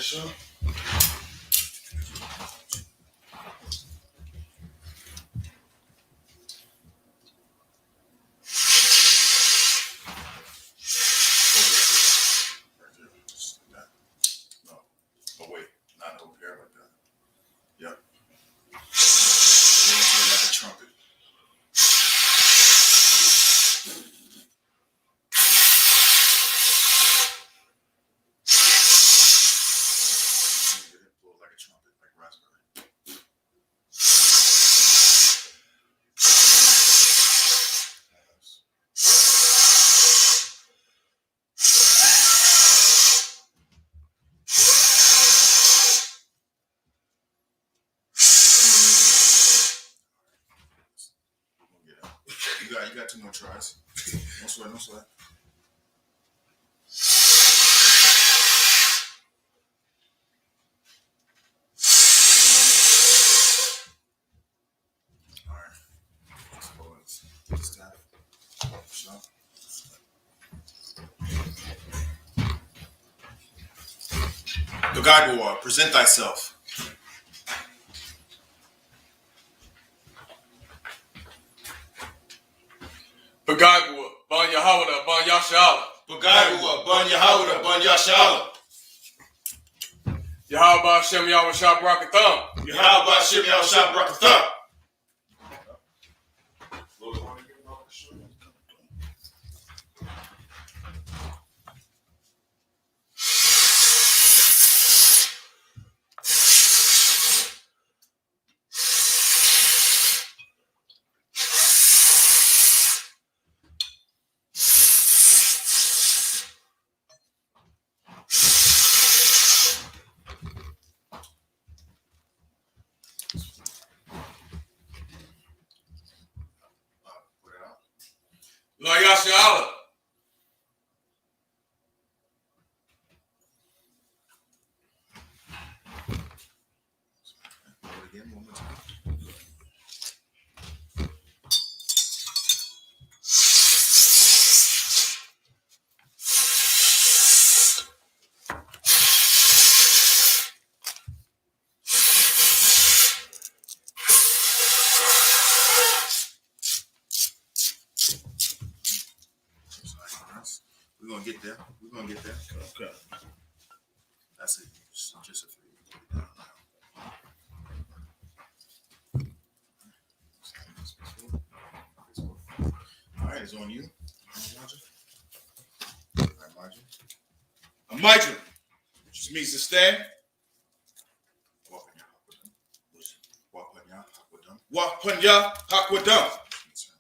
sure. No. Oh wait, not over here like that. Yep. Like a trumpet. You got 2 more tries. No sweat, no sweat. All right. Staff. The guide will present thyself. Bagagua, Ban Yahawada, Ban Yashala. Bagagua, Ban Yahawada, Ban Yashala. Yahawba Shem Yahweh Shah Barakatham. Yahawba Shem Yahweh Shah Barakatham. Lord Yashala. We're gonna get there. We're gonna get there. Okay. That's it. Just a 3. All right, it's on you. All right, Margin. A margin, which means to stand. Wapanya Hakwadam,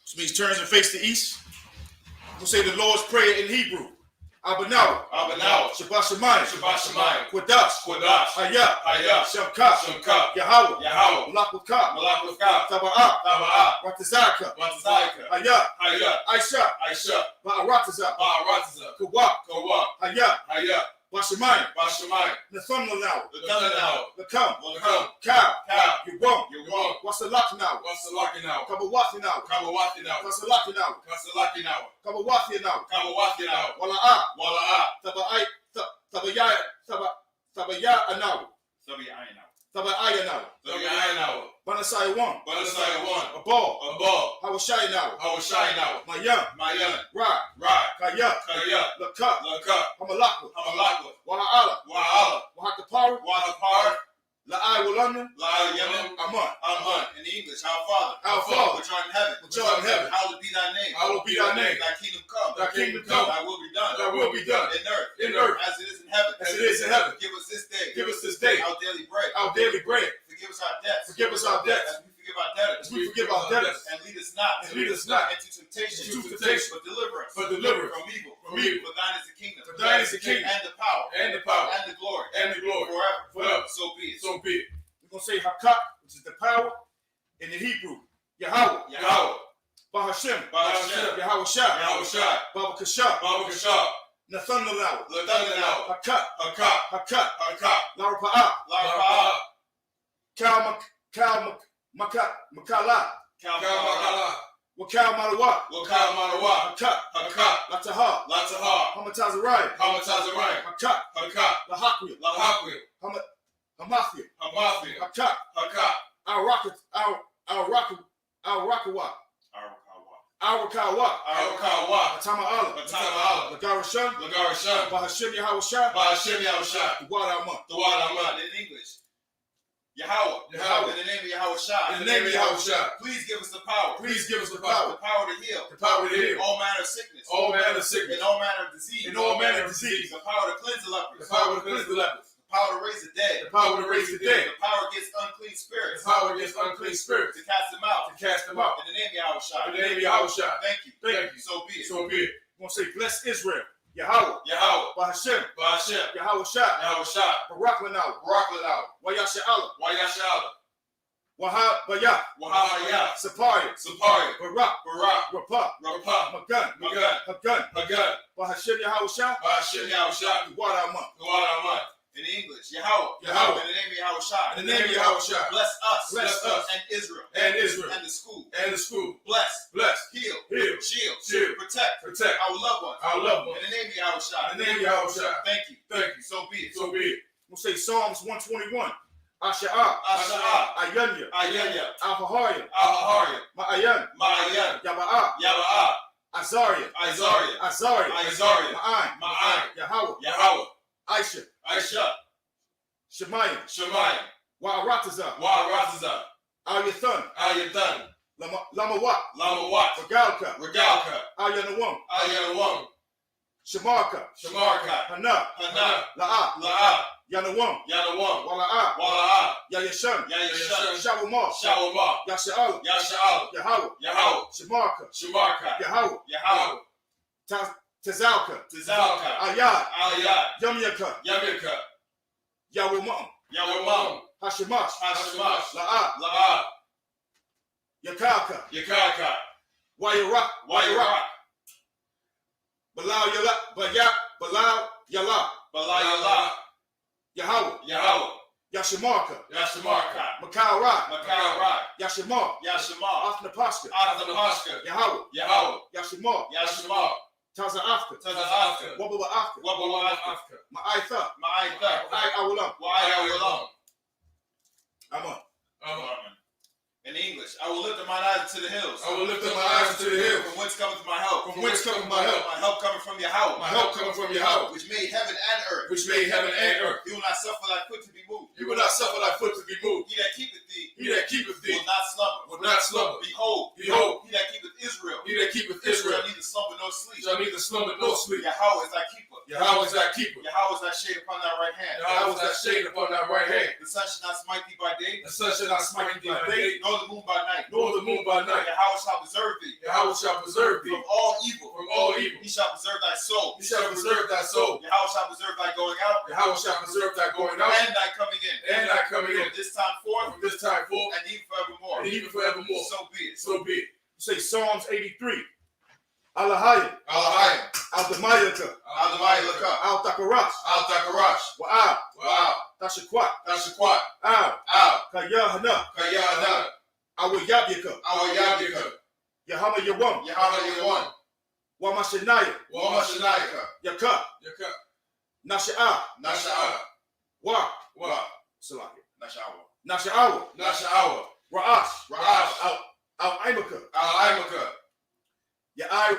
which means turns and face the east. We'll say the Lord's Prayer in Hebrew. Abanawa, Shabbat Shemayim, Quadas, I.S.U.P.K, Yahweh, Malak-Waka, Taba'ah, Ratazaka, I.S.U.P.K, Ba'arataza, Kawak, I.S.U.P.K, Bashamayim, Nathumla now, the come, cow, you won't, what's the luck now, Kabawathi now, Kasalaki now, Kabawathi now, Wala'a, Tabaya now, Banasai 1, a ball, Hawashai now, my young, Rye, Kaya, Laka, Hamalakwa, Waha'ala, Wahakapara, La'ai Walana, Aman. In English, our Father, which art in heaven, hallowed be thy name. Thy kingdom come. Thy will be done. In earth, as it is in heaven. Give us this day. Our daily bread. Forgive us our debts. As we forgive our debtors. And lead us not into temptation. But deliver us from evil. For thine is the kingdom. And the power. And the glory. Forever. So be it. We're going to say Hakat, which is the power. In the Hebrew, Yahweh. Bahashem. Yahweh Shah. Baba Kasha. Nathanalau. Hakat. Larapa'ah. Makala. Wakal Malawa. Hakat. Lataha. Hamatazariah. Hakat. Lahakwi. Batama Allah. Lagarasham. Bahashim Yahawashi. The water month. In English. Yahweh. In the name of Yahawashi. Please give us the power. The power to heal. All manner of sickness. And all manner of disease. The power to cleanse the lepers. The power to raise the dead. The power against unclean spirits. To cast them out. In the name of Yahawashi. Thank you. So be it. We're going to say, bless Israel. Yahweh. Bahashim. Yahawashi. Barak Lanawa. Wayashi Allah. Wahab. Sapaya. Barak. Rapah. Magun. Bahashim Yahawashi. The water month. In English, Yahweh. In the name of Yahawashi. Bless us. And Israel. And the school. Bless. Heal. Shield. Protect our loved ones. In the name of Yahawashi. Thank you. So be it. We'll say Psalms 121. Asha'ah. Ayanya. Al-Hahariya. Ma'ayan. Yaba'ah. Azariah. Ma'ayin. Yahweh. Aisha. Shemayim. Wa'aratazah. Al-Yathan. Lamawat. Regalka. Al-Yanawam. Shamarka. Hana. La'ah. Yanawam. Wala'ah. Yayashan. Shawamah. Yasha'ala. Yahweh. Shamarka. Yahweh. Tazalka. Ayad. Yamyaka. Yawamam. Hashimash. La'ah. Yakaka. Wayarak. Balal Yala. Yahweh. Yashamarka. Makaurat. Yashimar. Athnapashka. Yahweh. Yashimar. Taza Wabba Afka. Ma'aitha. Awulam. Amen. In English, I will lift up mine eyes to the hills. From whence cometh my help? My help coming from Yahweh. Which made heaven and earth. He will not suffer thy foot to be moved. He that keepeth thee. Will not slumber. Behold. He that keepeth Israel. Shall neither slumber nor sleep. Yahweh is thy keeper. Yahweh is thy shade upon thy right hand. The sun shall not smite thee by day. Nor the moon by night. Yahweh shall preserve thee. From all evil. He shall preserve thy soul. Yahweh shall preserve thy going out. And thy coming in. From this time forth. And even forevermore. So be it. Say Psalms 83. Alahayim. Al-Damayaka. Al-Takarash. Wa'ab. Tashakwat. Al. Kayahana. Awayabyaka. Yahama Yawam. Wamashanaya. Yaka. Nasha'ah. Wa. Salaki. Nasha'awa. Ra'ash. Al-Imaka. Ya'ai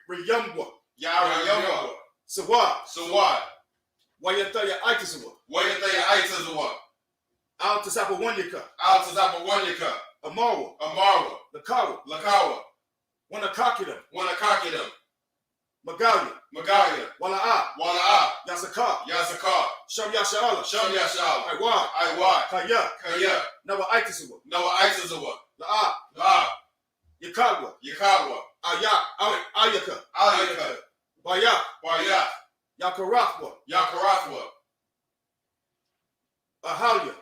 Riyamwa. Sawad. Wayataya Aitazawa. Al-Tasapawanyaka. Amarwa. Lakawa. Wanakakidam. Magalia. Wala'ah. Yazaka. Sham Yasha'ala. Aiwad. Kaya. Nawa Aitazawa. La'ah. Yakagwa. Ayaka. Bayak. Yakarathwa. Ahalia.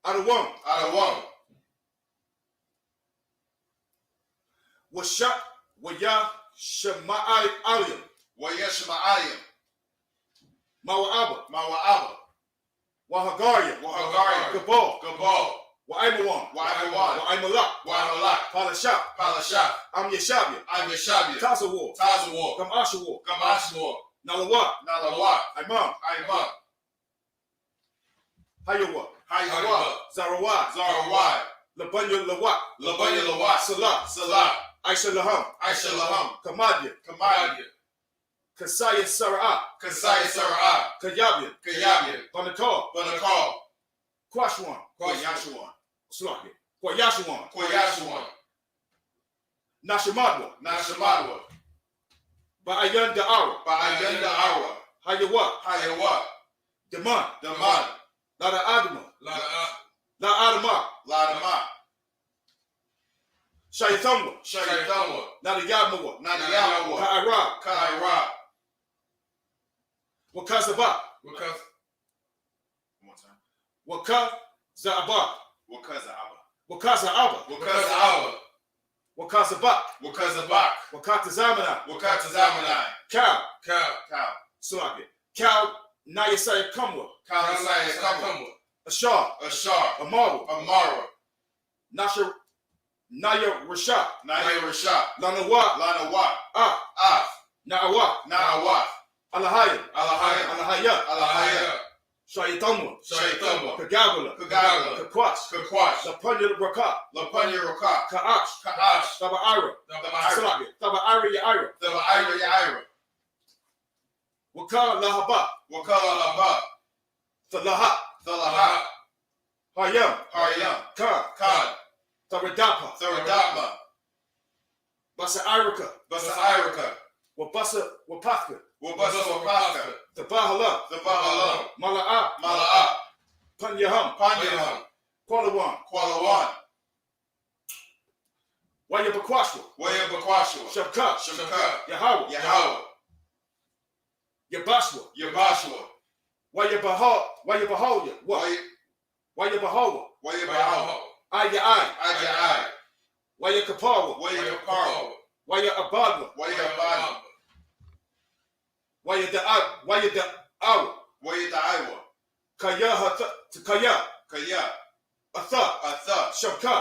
Adawam. Waya Shema'alim. Mawa'aba. Wahagaria. Gabal. Wa'aimawan. Wa'aimalak. Palashah. I'm Yeshabia. Tazawa. Gamashawar. Nalawat. Imam. Hayawa. Zarawad. Labanya Lawat. Salah. I.S.U.P.K. I.S.U.P.K. Kamadya. Kasaya Sara'ah. Kayabya. Banakal. Kwashwan. Slaki. Kwayashuan. Nashamadwa. Ba'ayan Da'ara. Hayawa. Daman. Lada Adama. La Adama. Shayathamwa. Nada Yamawa. Ka'ira. Wakazaba. Wakazaba. Wakazabak. Wakatazamana. Cow. Slaki. Cow. Nayasaya Kamwa. Ashar. Amara. Naya Rasha. Lanawa. Na'awa. Alahaya. Shayathamwa. Kagagala. Kakwash. Lapanya Raka. Ka'ash. Taba'ira. Slaki. Taba'ira Ya'ira. Waka Lahaba. Talaha. Hayam. Khan. Taradapa. Basa Irika. Wapaka. Tabahala. Mala'a. Panyaham. Kwalawan. Wayabakwashwa. Shabka. Yahawah. Yabashwa. Wayabahawa. Ayai. Wayakapawa. Wayabadwa. Wayada'awa. Kaya. Atha. Shabka.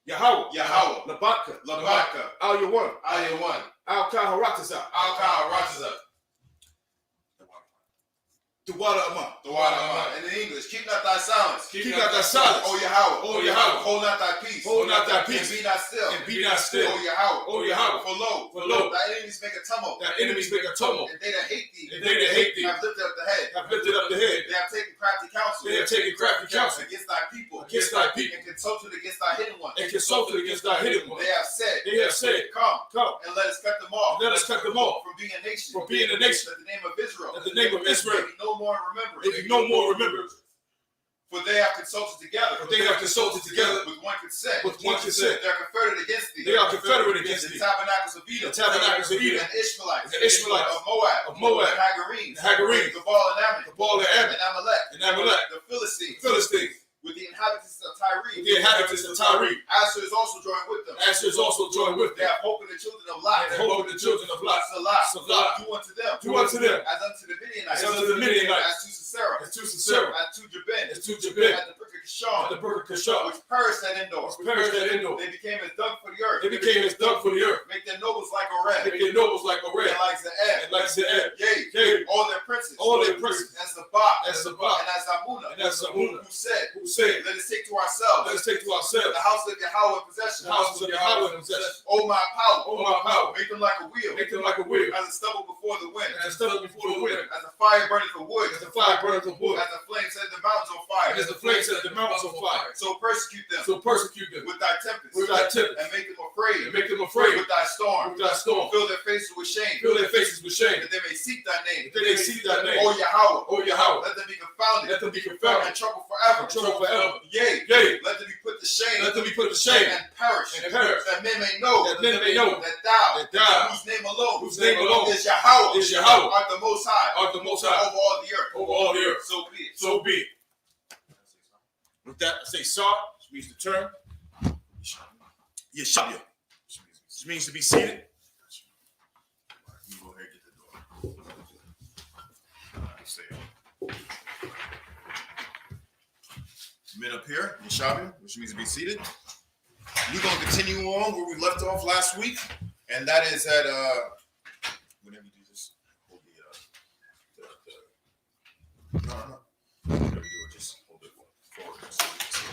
Yahawah. Labaka. Al-Yawan. Al-Kaharataza. The water among. And in English, keep not thy silence. Keep not thy silence. O Yahawah. Hold not thy peace. And be not still. O Yahawah. For lo, thy enemies make a tumult. And they that hate thee. Have lifted up the head. They have taken crafty counsel. Against thy people. And consulted against thy hidden ones. They have said. Come. And let us cut them off. From being a nation. That the name of Israel. May be no more remembered. For they have consulted together. With one consent. They are confederate against thee. The tabernacles of Edom. And Ishmaelites. Of Moab. And Hagarenes. The Baal and Ammon. And Amalek. The Philistines. With the inhabitants of Tyre. Asher is also joined with them. They have hope in the children of Lot. Salah. Do unto them. As unto the Midianites. As to Sisera. As to Jabin. As the brook of Kishon. Which perished at Endor. They became as dung for the earth. Make their nobles like Oreb. And like Ze'eb. Yea. All their princes. As Sabbath. And as Amunah. Who said, let us take to ourselves the house of Yahweh in possession. O my power. Make them like a wheel. As a stubble before the wind. As a fire burning for wood. As the flame set the mountains on fire. So persecute them. With thy tempest. And make them afraid. With thy storm. Fill their faces with shame. That they may seek thy name. O Yahweh. Let them be confounded. And trouble forever. Yea. Let them be put to shame. And perish. That men may know. That thou. Whose name alone. Is Yahweh. Art the most high. Over all the earth. So be it. With that, I say Sar, which means to turn. Yeshabia, which means to be seated. Go ahead and get the door. Men up here, Yeshabia, which means to be seated. We're going to continue on where we left off last week, and that is at whenever you do this, hold no. Whenever you do it, just hold it forward so we can see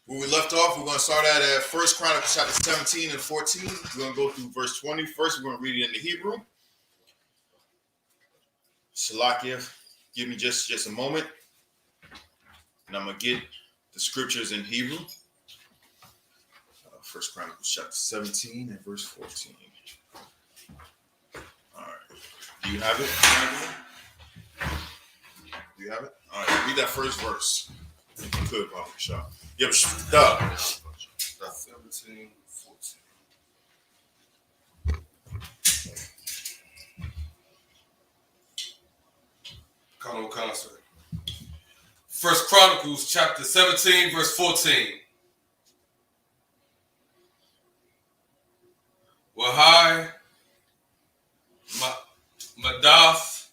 it. Where we left off, we're going to start at 1 Chronicles chapter 17 and 14. We're going to go through verse 20. First, we're going to read it in the Hebrew. Shalakia, give me just a moment. And I'm going to get the scriptures in Hebrew. 1 Chronicles chapter 17 and verse 14. All right. Do you have it? Do you have it? All right. Read that first verse. If you could, Bob Shaw. Yep. 17, 14. Concert. First Chronicles chapter 17, verse 14. Wahai Madath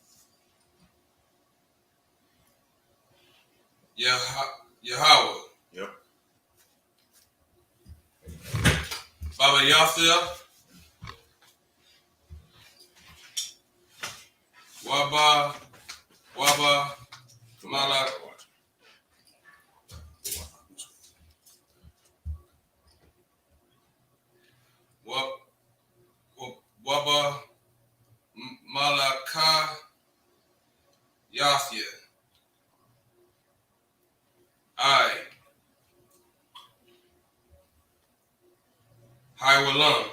Yahweh. Yep. Baba Yathia. Waba Malak. Waba Malaka Yathia. I Walam.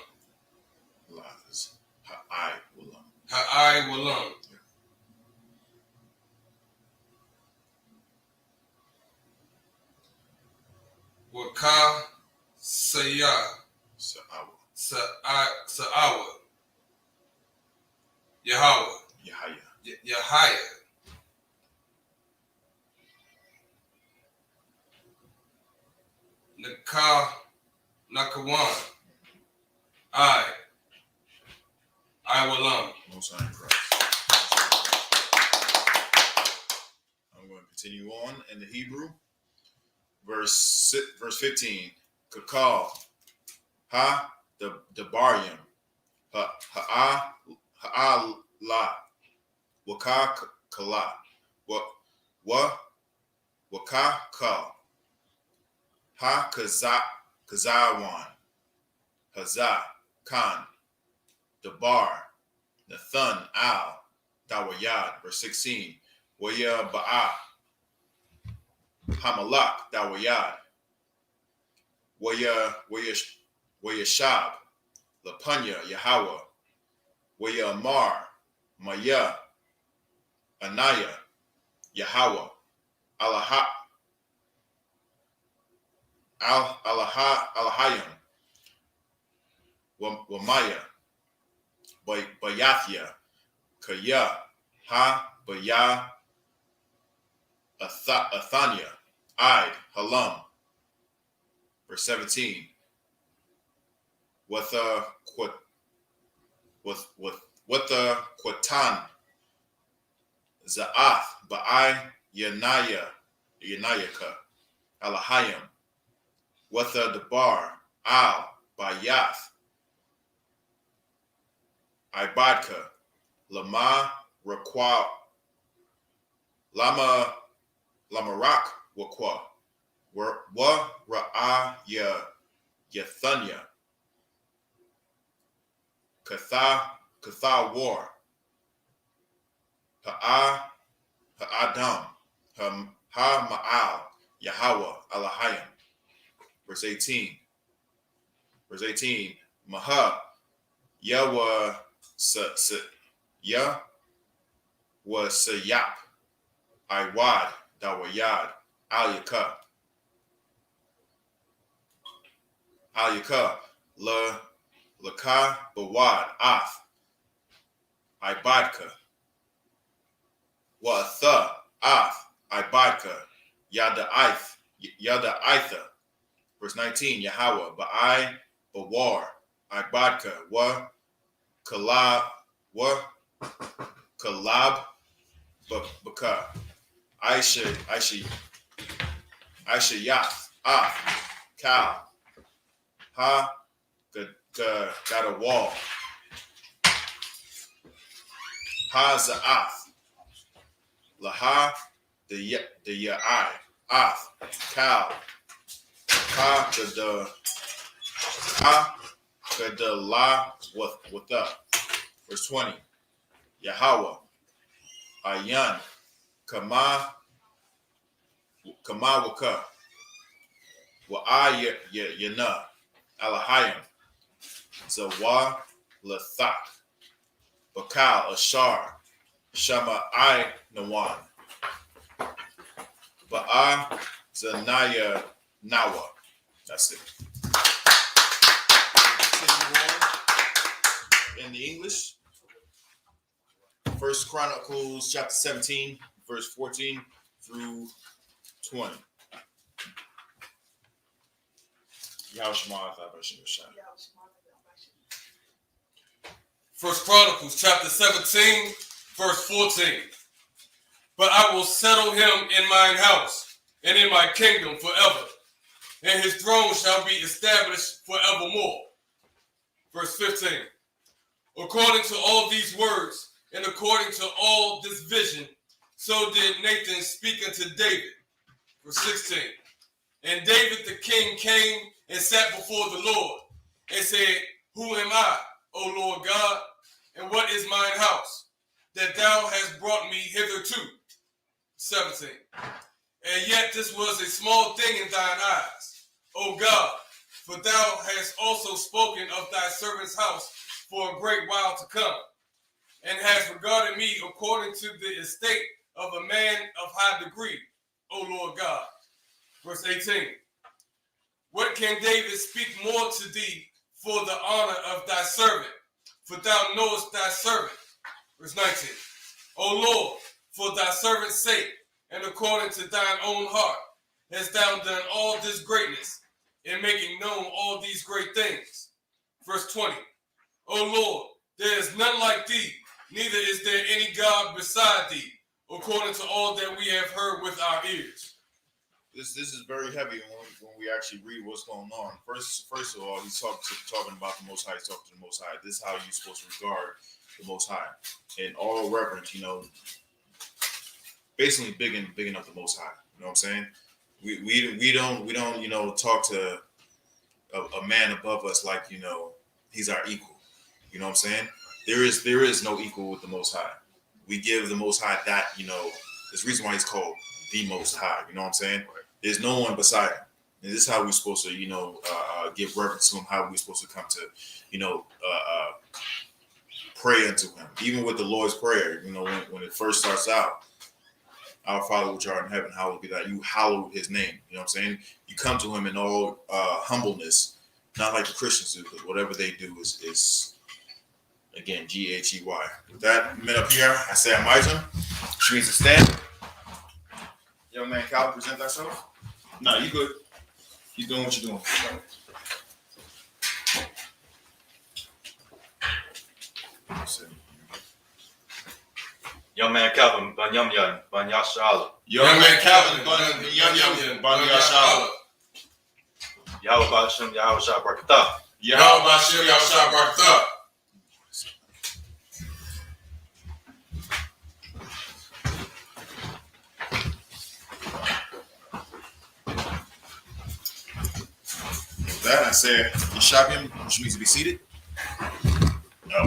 I Walam. Waka Sa'awa. Yahweh. Yahaya. Nakawan. I Walam. Most High in Christ. I'm going to continue on in the Hebrew. Verse 15. Kakal. Ha the Baryam. Ha la. Waka kala. Waka ka. Ha kazawan. Hazah Khan. Dabar. Nathan al. Dawayad. Verse 16. Waya ba'a. Hamalak Dawayad. Waya Shab. Lapanya Yahweh. Waya Amar. Maya. Anaya. Yahweh. Alahayim. Wamaya. Bayathia. Kaya. Ha Baya. Athania. Id. Halam. Verse 17. With the Quatan. Za'ath. Ba'i. Yanayaka. Alahayim. With the Debar. Al. Bayath. Ibadka. Lama. Rakwa. Lamarak Wakwa. Wa Ra'a Yathanya. Katha War. Ha'adam. Ma'al. Yahweh Alahayim. Verse 18. Maha. Yahweh was Sayap. Iwad Dawayad. Al-Yaka. Laka Bawad Ath. Ibadka. Watha Ath. Ibadka. Yada Aitha. Verse 19. Yahweh Ba'i Bawar. Ibadka. Kalab Baka. Aisha Yath. Kal. Ha got a wall. Ha Za'ath. Laha the Ya'i. Ath. Kal. la with up. Verse 20. Yahweh. Ayan. Kama waka. Yana. Alahayim. Zawa Lathak. Bakal Ashar. Shama I Nawan. Ba'a Zanaya Nawa. That's it. In the English, 1 Chronicles chapter 17, verse 14 through 20. First Chronicles chapter 17, verse 14. But I will settle him in mine house and in my kingdom forever, and his throne shall be established forevermore. Verse 15. According to all these words, and according to all this vision, so did Nathan speak unto David. Verse 16. And David the king came and sat before the Lord, and said, Who am I, O Lord God, and what is mine house, that thou hast brought me hitherto? 17. And yet this was a small thing in thine eyes, O God, for thou hast also spoken of thy servant's house for a great while to come, and hast regarded me according to the estate of a man of high degree, O Lord God. Verse 18. What can David speak more to thee for the honor of thy servant? For thou knowest thy servant. Verse 19. O Lord, for thy servant's sake, and according to thine own heart, hast thou done all this greatness, in making known all these great things. Verse 20. O Lord, there is none like thee, neither is there any God beside thee, according to all that we have heard with our ears. This is very heavy when we actually read what's going on. First of all, he's talking about the Most High. He's talking to the Most High. This is how you're supposed to regard the Most High, in all reverence. Basically bigging up the Most High. You know what I'm saying? We don't talk to a man above us like he's our equal. You know what I'm saying? There is no equal with the Most High. We give the Most High that there's a reason why he's called the Most High. You know what I'm saying? There's no one beside him. And this is how we're supposed to, give reverence to him, how we're supposed to come to, pray unto him. Even with the Lord's Prayer, when it first starts out, Our Father which art in heaven, hallowed be thy name. You hallowed his name. You know what I'm saying? You come to him in all humbleness, not like the Christians do, because whatever they do is again, Ghey. With that, men up here, I say Amizon, which means to stand. Young man, Cal, present thyself. No, you good. Keep doing what you're doing. Young man Calvin, Ban Yum Yum, Ban Yashala. Young man Calvin, Ban Yum Yum, Ban Yashala. Yahweh Ba'ashem, Yahweh Shah Barakatah. Yahweh Ba'ashem, Yahweh Shah Barakatah. That I said Yeshapim, which means to be seated.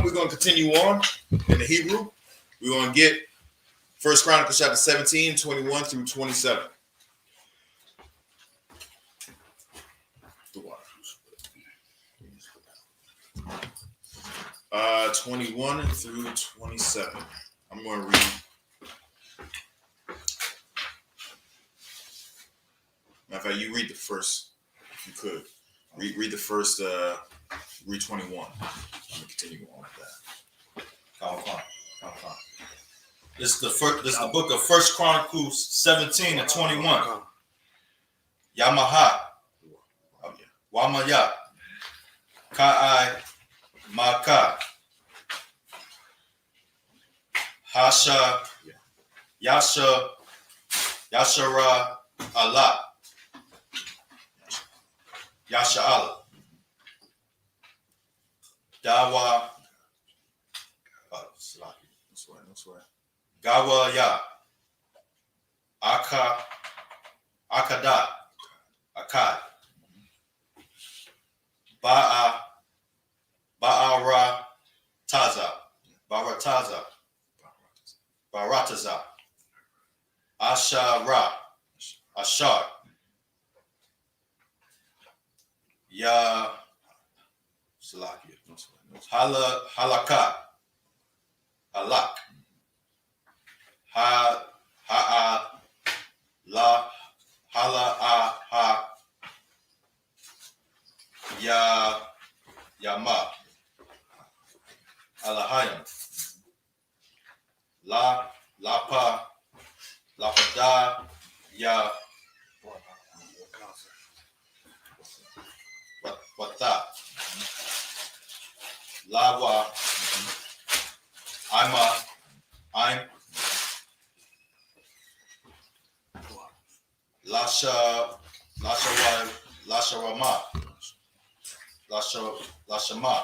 We're going to continue on in the Hebrew. We're going to get 1 Chronicles chapter 17, 21 through 27. 21 through 27. I'm going to read. Matter of fact, you read the first, if you could. Read the first, read 21. I'm going to continue on with that. This is the book of 1 Chronicles 17 and 21. Yamaha. Wamaya. Ka'ai. Maka. Hasha. Yasha. Yashara. Allah. Yasha Allah. Dawa. No swear. Gawa Ya. Aka. Akada. Akad. Barataza. Ashar. Halak. Yama. Alahayim. Lapada. Wata. Lawa. I'm Lashawama. Lashama.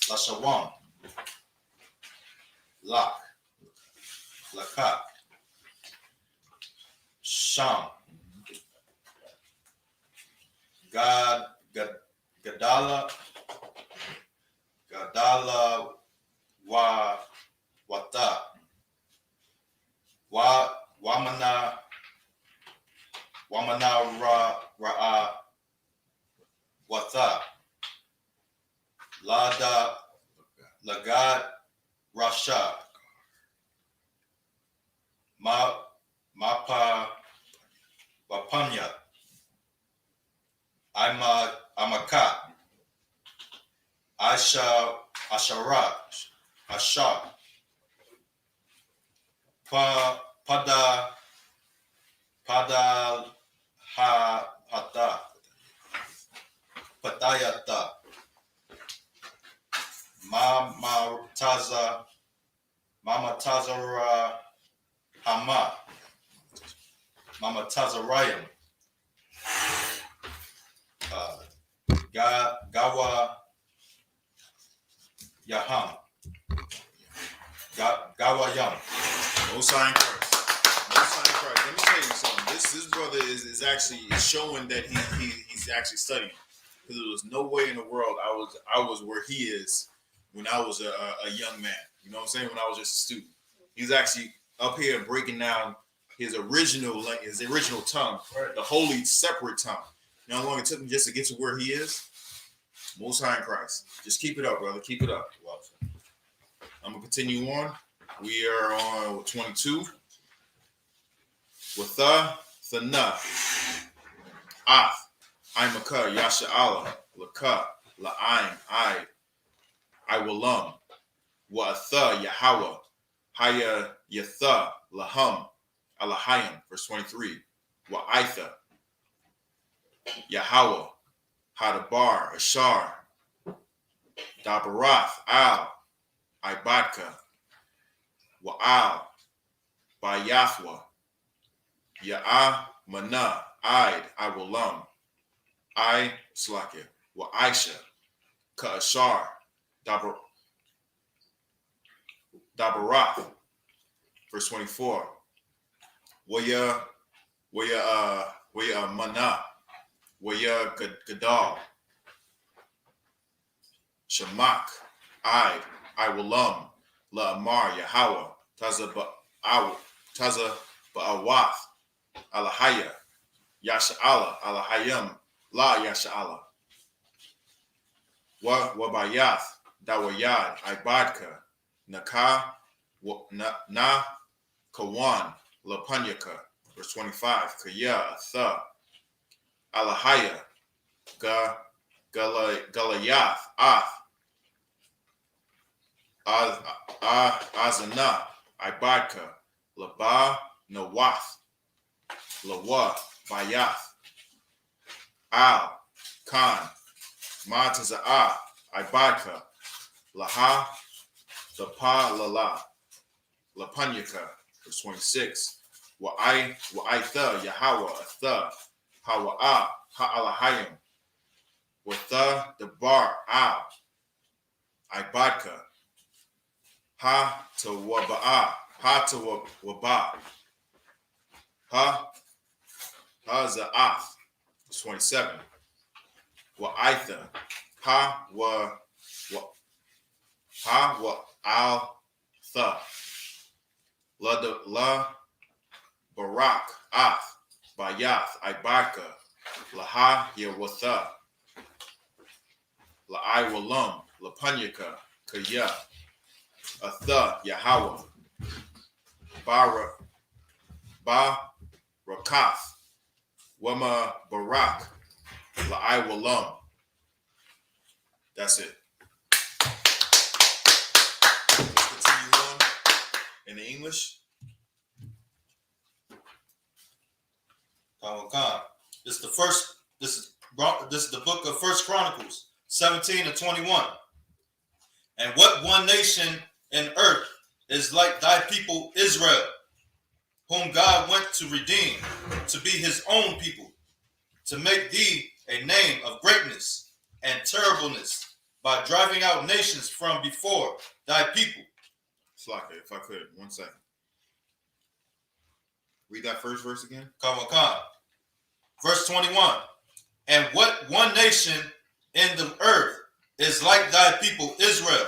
Lashawam. Lakat. Sham. Gadala Wata. Wamana Ra'a Wata. Lagad Rasha. Mapa Wapanya. Amakat. Asharat. Ashar. Padal Hata. Patayata. Mama Tazara Hama. Mama Tazarayim. Gawa Yaham. Gawa Yam. Most High in Christ. Most High in Christ. Let me tell you something. This brother is actually showing that he's actually studying. Because there was no way in the world I was where he is when I was a young man. You know what I'm saying? When I was just a student. He's actually up here breaking down his original tongue, right. The holy separate tongue. You know how long it took him just to get to where he is? Most High in Christ. Just keep it up, brother. Keep it up. I'm going to continue on. We are on 22. Watha, Thana, Ath, I.M.A.K, Yasha Allah, Laka, La'ain, I Walam, Wa'atha, Yahweh, Haya, Yatha, Laham, Alahayim, verse 23. Wa'itha, Yahweh, Hadabar, Ashar, Dabarath, Al, I.B.K, Wa'al, Bayathwa, Ya'ah, Mana, I Walam, Slakia, Wa'aisha, Ka'ashar, Dabarath, verse 24. Waya Mana, Waya Gadal, Shamak, I Walam, La Amar, Yahweh, Taza Ba'awath, Alahaya, Yasha Allah, Alahayim, La Yasha Allah. Wabayath, Dawayad, Ibadka, Naka, Na, Kawan, Lapanyaka, verse 25. Kaya, Atha, Alahaya, Galayath, Azana, Ibadka, Laba, Nawath, Lawa, Bayath, Al, Khan, Mataza'ah, Ibadka, Laha, Lapa, Lala, Lapanyaka, verse 26. Wa'itha, Yahweh, Atha, Hawa'ah, Ha'alahayim, Watha, Dabar, Al, Ibadka, Ha to Waba'ah, Ha to Waba, Ha Za'ath, verse 27. Wa'itha. Ha wa al-tha. La barak ath. Bayath ibaka. Laha yawatha. La iwalam. La panyaka. Kaya. Atha Yahweh. Rakath. Wama barak. La iwalam. That's it. Let's continue on in the English. This is the book of First Chronicles 17 and 21. And what one nation in earth is like thy people Israel, whom God went to redeem, to be his own people, to make thee a name of greatness and terribleness, by driving out nations from before thy people. Slaka, if I could, 1 second. Read that first verse again. Verse 21. And what one nation in the earth is like thy people Israel,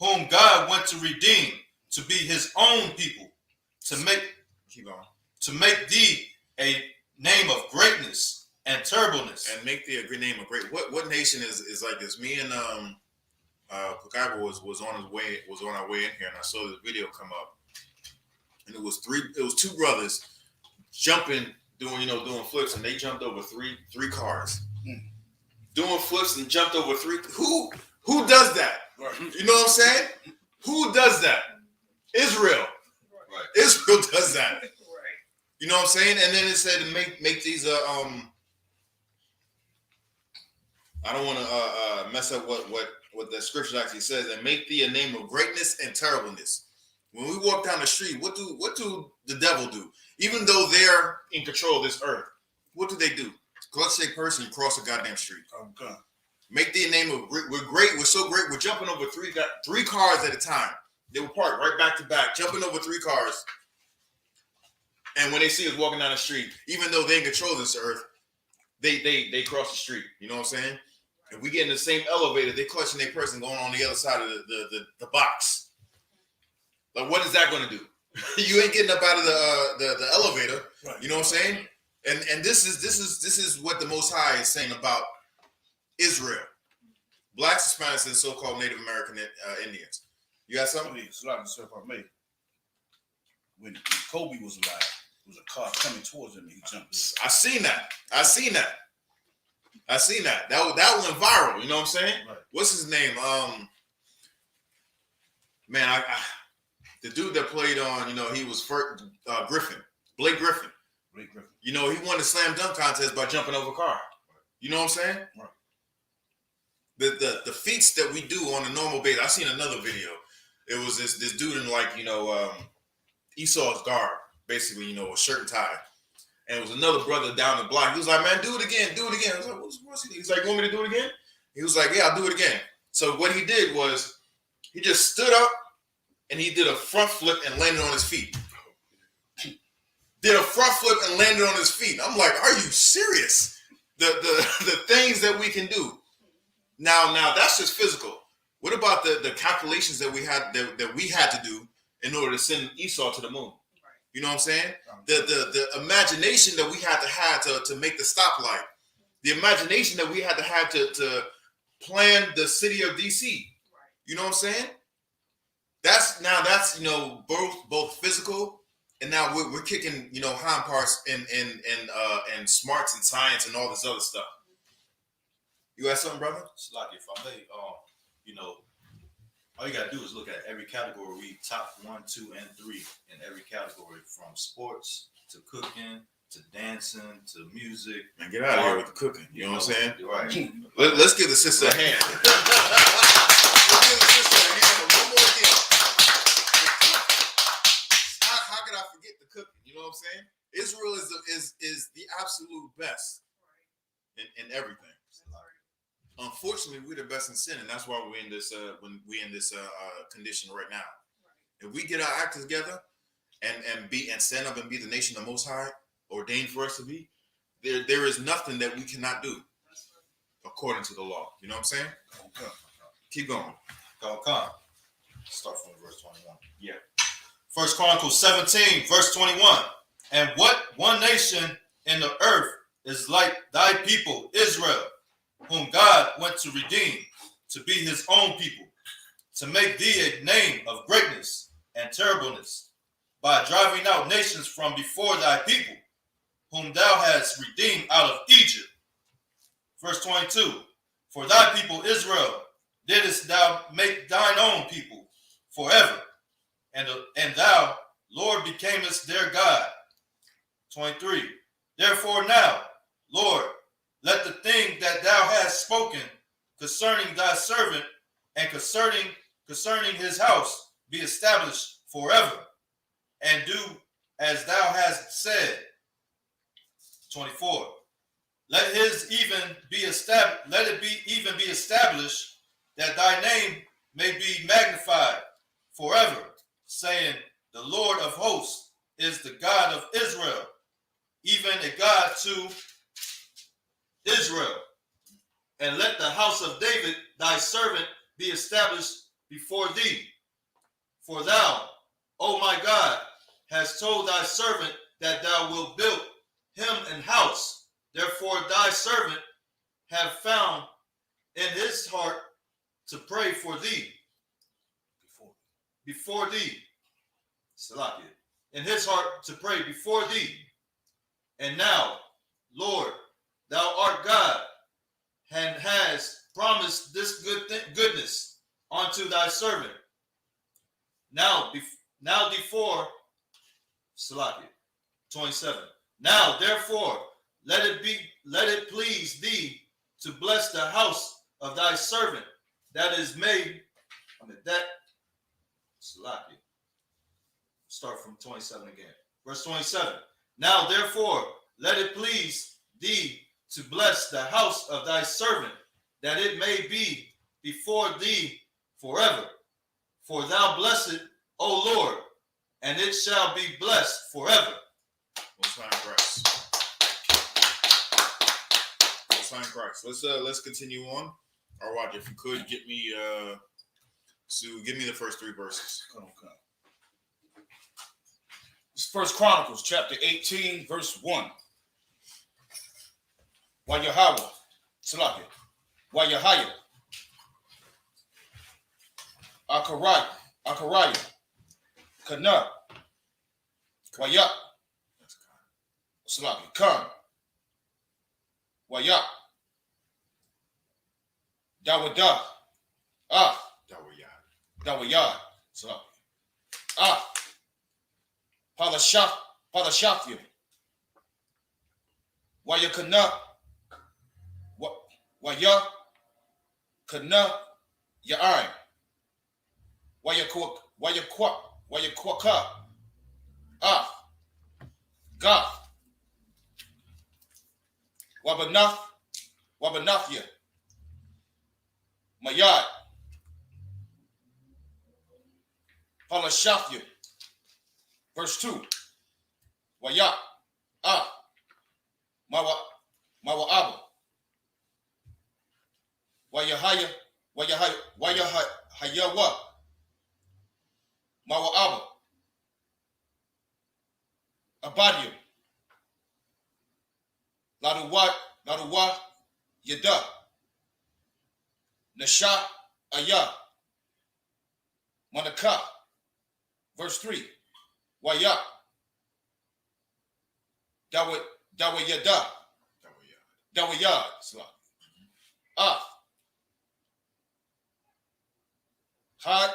whom God went to redeem, to be his own people, to make thee a name of greatness and terribleness. And make thee a great name of great. What nation is like this? Me and Pukaiba was on our way in here, and I saw this video come up, and it was two brothers jumping, doing flips, and they jumped over three cars, doing flips and jumped over three. Who does that? Right. You know what I'm saying? Who does that? Israel. Right. Israel does that. Right. You know what I'm saying? And then it said to make these I don't want to mess up what the scripture actually says, and make thee a name of greatness and terribleness. When we walk down the street, what do the devil do? Even though they're in control of this earth, what do they do? Clutch a person cross a goddamn street. Okay. Make thee a name of great. We're great. We're so great. We're jumping over three cars at a time. They were parked right back to back, jumping over three cars. And when they see us walking down the street, even though they in control of this earth, they cross the street. You know what I'm saying? If we get in the same elevator, they clutching their person going on the other side of the box. Like, what is that going to do? You ain't getting up out of the elevator. Right. You know what I'm saying? And this is what the Most High is saying about Israel, blacks, Hispanics, and so-called Native American Indians. You got something? It's like when Kobe was alive, there was a car coming towards him and he jumped in. I seen that. That went viral. You know what I'm saying? Right. What's his name? Man, the dude that played on, he was Griffin, Blake Griffin. He won the slam dunk contest by jumping over a car. You know what I'm saying? Right. The feats that we do on a normal basis. I seen another video. It was this dude in Esau's garb, basically, a shirt and tie. And it was another brother down the block. He was like, man, do it again. I was like, what's he? He's like, you want me to do it again? He was like, yeah, I'll do it again. So what he did was he just stood up and he did a front flip and landed on his feet. I'm like, are you serious? The things that we can do. Now that's just physical. What about the calculations that we had to do in order to send Esau to the moon? You know what I'm saying? The imagination that we had to have to make the stoplight. The imagination that we had to have to plan the city of DC. You know what I'm saying? That's both physical, and now we're kicking hind parts and smarts and science and all this other stuff. You got something, brother? Like, if I may, all you gotta do is look at every category. We top 1, 2, and 3 in every category, from sports to cooking to dancing to music. Man, get out of here with the cooking. You know what I'm saying? Right. Let's give the sister a hand. Let's give the sister a hand one more again. How could I forget the cooking? You know what I'm saying? Israel is the absolute best in everything. Unfortunately, we're the best in sin, and that's why we're in this condition right now. Right. If we get our act together and stand up and be the nation the Most High ordained for us to be, there is nothing that we cannot do. according to the law. You know what I'm saying? Okay. Keep going. Come. Start from verse 21. Yeah. 1 Chronicles 17, verse 21. And what one nation in the earth is like thy people Israel, whom God went to redeem, to be his own people, to make thee a name of greatness and terribleness, by driving out nations from before thy people, whom thou hast redeemed out of Egypt. Verse 22. For thy people Israel didst thou make thine own people forever, and thou, Lord, becamest their God. 23. Therefore now, Lord, let the thing that thou hast spoken concerning thy servant and concerning his house be established forever, and do as thou hast said. 24. Let it even be established that thy name may be magnified forever, saying, the Lord of hosts is the God of Israel, even a God to Israel. And let the house of David, thy servant, be established before thee. For thou, O my God, hast told thy servant that thou wilt build him an house. Therefore thy servant have found in his heart to pray for thee. Before thee. Salakia. In his heart to pray before thee. And now, Lord, thou art God, and has promised this goodness unto thy servant. Now before, Salakia, 27. Now therefore, let it please thee to bless the house of thy servant that is made. Salakia. Start from 27 again. Verse 27. Now therefore, let it please thee to bless the house of thy servant, that it may be before thee forever. For thou blessed, O Lord, and it shall be blessed forever. Most High Christ. Most High Christ. Let's continue on. Or Roger, if you could give me the first 3 verses. Come. This is 1 Chronicles chapter 18, verse 1. Yahweh, Salakia, Yahaya, Akariah, Kana, Wayah, Salakia, Khan, Wayah, Dawadah, Dawayah, Salakia, Palashafim, Wayakana, Wayah, Kana, Ya'ai, Wayakwaka, Gath, Wabanathia, Mayad, Palashafim. Verse 2. Wayah, Mawa'aba, Wayahayawa, Mawa'aba, Abadium, Laduwa, Yada, Nasha, Ayah, Manaka. Verse 3. Wayah, Dawayad, Had,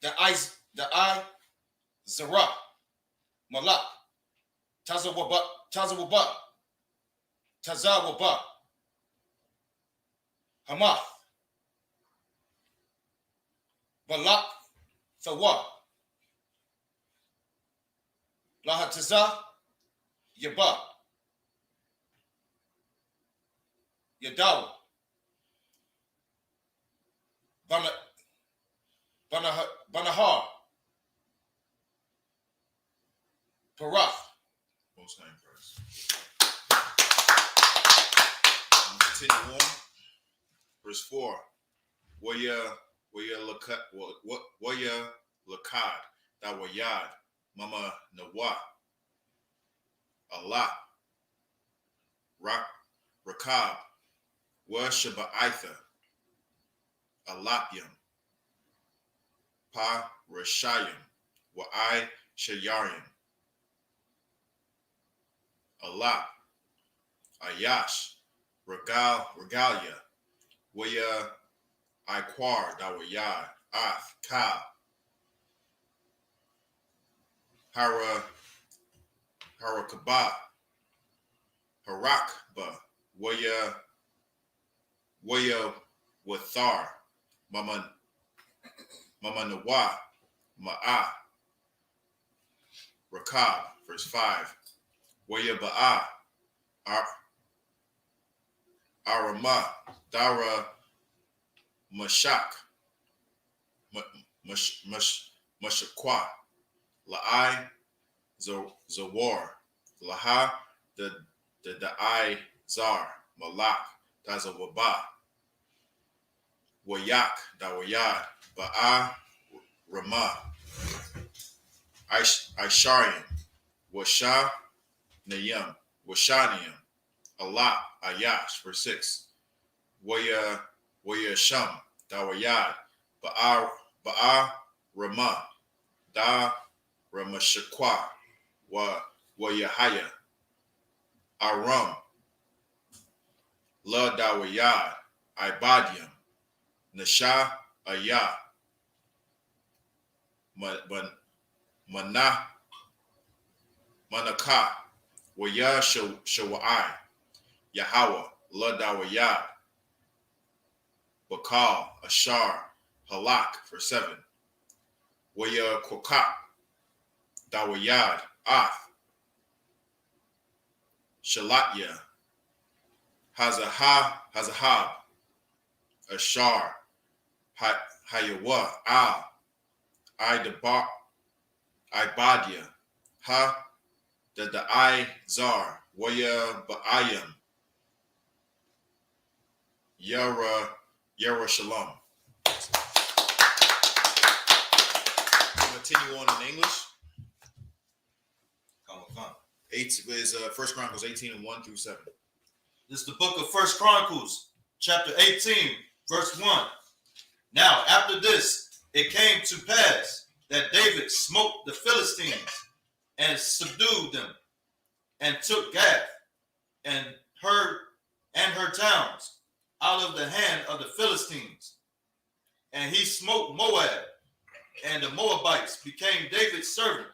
the I, Zerah, Malak, Tazawaba, Hamath, Balak, Thawa, Lahataza, Yaba, Yadawa, Banahar, Parath. Most High Christ. continue on. Verse 4. Waya lakad dawayad mama nawa Allah rakab wa shabaitha alapyam pa rashayim wa I shayarim alap ayash regalia waya iquar dawayad ath ka harakaba harakba waya wathar mama nawa ma'a rakab. Verse 5. Waya ba'a arama dara mashak mashakwa la'ai zawar laha the I zar malak tazawaba wayak dawayad ba'a rama aisharian washa nayam washaniyam Allah ayash. Verse 6. Waya sham dawayad ba'a rama da ramashakwa wa yahaya aram la dawayad ibadium nasha ayah manaka waya shawai Yahweh la dawayad bakal ashar halak. Verse 7. Waya kokak dawayad ath shalatya hazahab ashar hayawa al ibadia ha the I zar waya ba'ayam yara shalom. Continue on in English. 8 is 1 Chronicles 18 1 through 7. This is the book of 1 Chronicles, chapter 18, verse 1. Now, after this, it came to pass that David smote the Philistines and subdued them, and took Gath and her towns out of the hand of the Philistines. And he smote Moab, and the Moabites became David's servant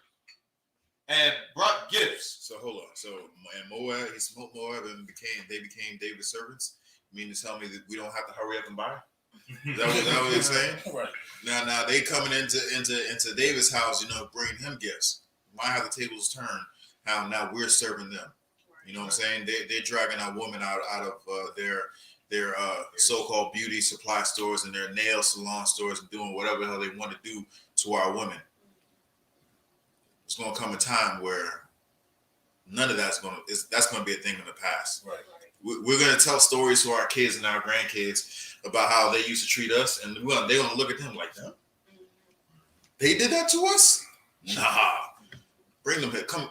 and brought gifts. So hold on. So in Moab, he smote Moab and they became David's servants. You mean to tell me that we don't have to hurry up and buy? Is that what you're saying? Right. Now they coming into David's house, bringing him gifts. Why have the tables turned? How now we're serving them? You know what I'm saying? They're dragging our women out of their so-called beauty supply stores and their nail salon stores and doing whatever the hell they want to do to our women. It's going to come a time where none of that's going to be a thing in the past. Right. We're going to tell stories to our kids and our grandkids about how they used to treat us, and they're going to look at them like, them? They did that to us? Nah. Bring them here. Come,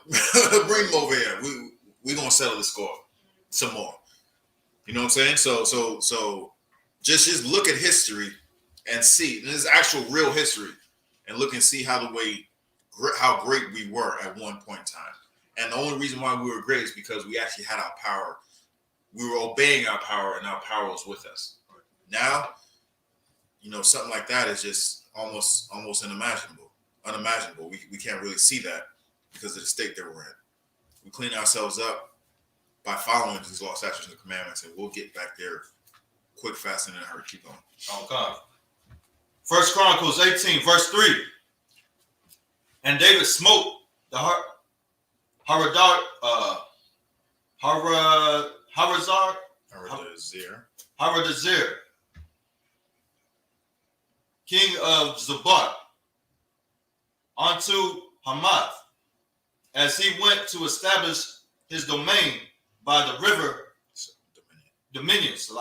bring them over here. We're going to settle the score some more. You know what I'm saying? So just look at history and see. This is actual real history, and look and see how great we were at one point in time. And the only reason why we were great is because we actually had our power. We were obeying our power, and our power was with us. Now, something like that is just almost unimaginable. We can't really see that because of the state that we're in. We clean ourselves up by following these law, statutes, and commandments, and we'll get back there quick, fast, and in a hurry. Keep going. Okay. 1 Chronicles 18, verse 3. And David smote the Hadadezer, king of Zabot, unto Hamath, as he went to establish his domain by the river dominions.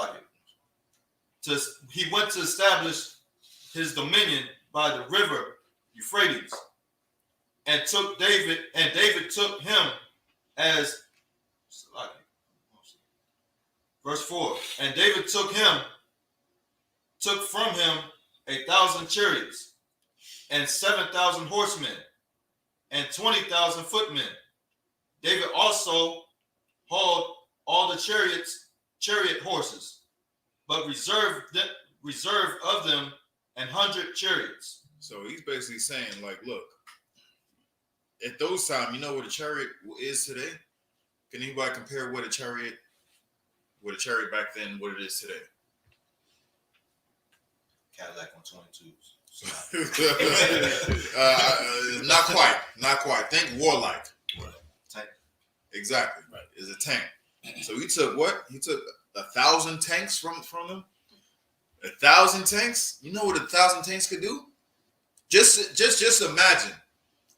He went to establish his dominion by the river Euphrates, and David took him as verse 4. And David took from him 1,000 chariots, and 7,000 horsemen, and 20,000 footmen. David also hauled all the chariot horses, but reserved of them 100 chariots. So he's basically saying, like, look, at those times, you know what a chariot is today? Can anybody compare what a chariot back then, what it is today? Cadillac on 22s. Not quite. Think warlike. Right. Tank. Exactly. Right. Is a tank. So he took what? He took 1,000 tanks from him. 1,000 tanks. You know what 1,000 tanks could do? Just imagine.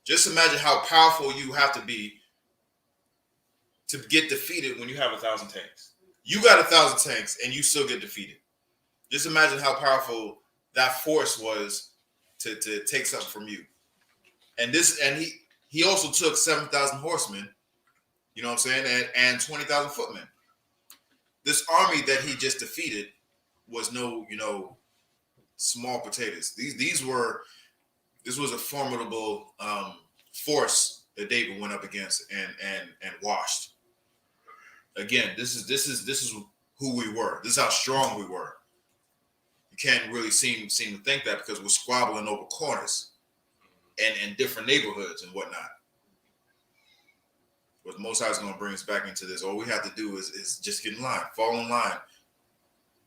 Just imagine how powerful you have to be to get defeated when you have 1,000 tanks. You got 1,000 tanks and you still get defeated. Just imagine how powerful that force was to take something from you. And he also took 7,000 horsemen, you know what I'm saying, and 20,000 footmen. This army that he just defeated was no, small potatoes. This was a formidable force that David went up against and washed. Again, this is who we were. This is how strong we were. You can't really seem to think that because we're squabbling over corners and different neighborhoods and whatnot. But the Most High is going to bring us back into this. All we have to do is just get in line, fall in line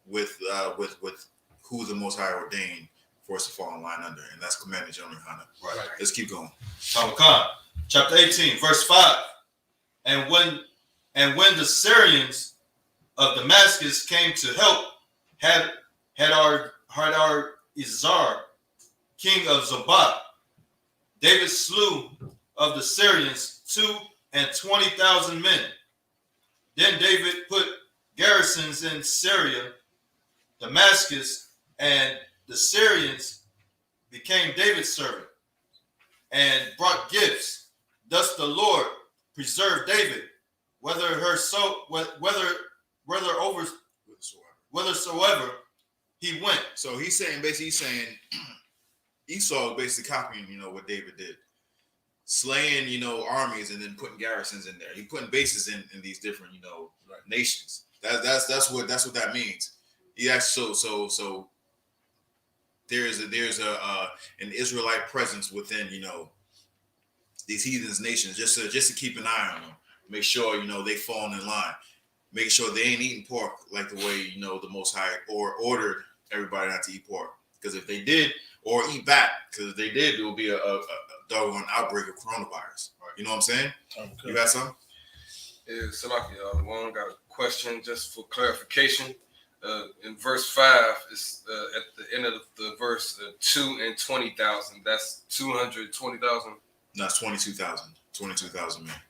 with who the Most High ordained for us to fall in line under, and that's Commander General YAHANNA. Right. Let's keep going. Chapter 18, verse 5. And when the Syrians of Damascus came to help Hadar Izar, king of Zobah, David slew of the Syrians 220,000 men. Then David put garrisons in Syria, Damascus, and the Syrians became David's servant and brought gifts. Thus the Lord preserved David, whithersoever he went. So he's saying Esau basically copying, what David did. Slaying, armies and then putting garrisons in there. He putting bases in these different, nations. That's what that means. So there's an Israelite presence within, these heathens nations, just to keep an eye on them, make sure they fall in line, making sure they ain't eating pork like the way the Most High ordered everybody not to eat pork. Because if they did, or eat back, because if they did, there will be a doggone outbreak of coronavirus. Right. You know what I'm saying? Okay. You got something? Yeah, Salaki, one got a question just for clarification. In verse 5, it's at the end of the verse, 2 and 20,000. That's 220,000. No, it's 22,000. 22,000 men.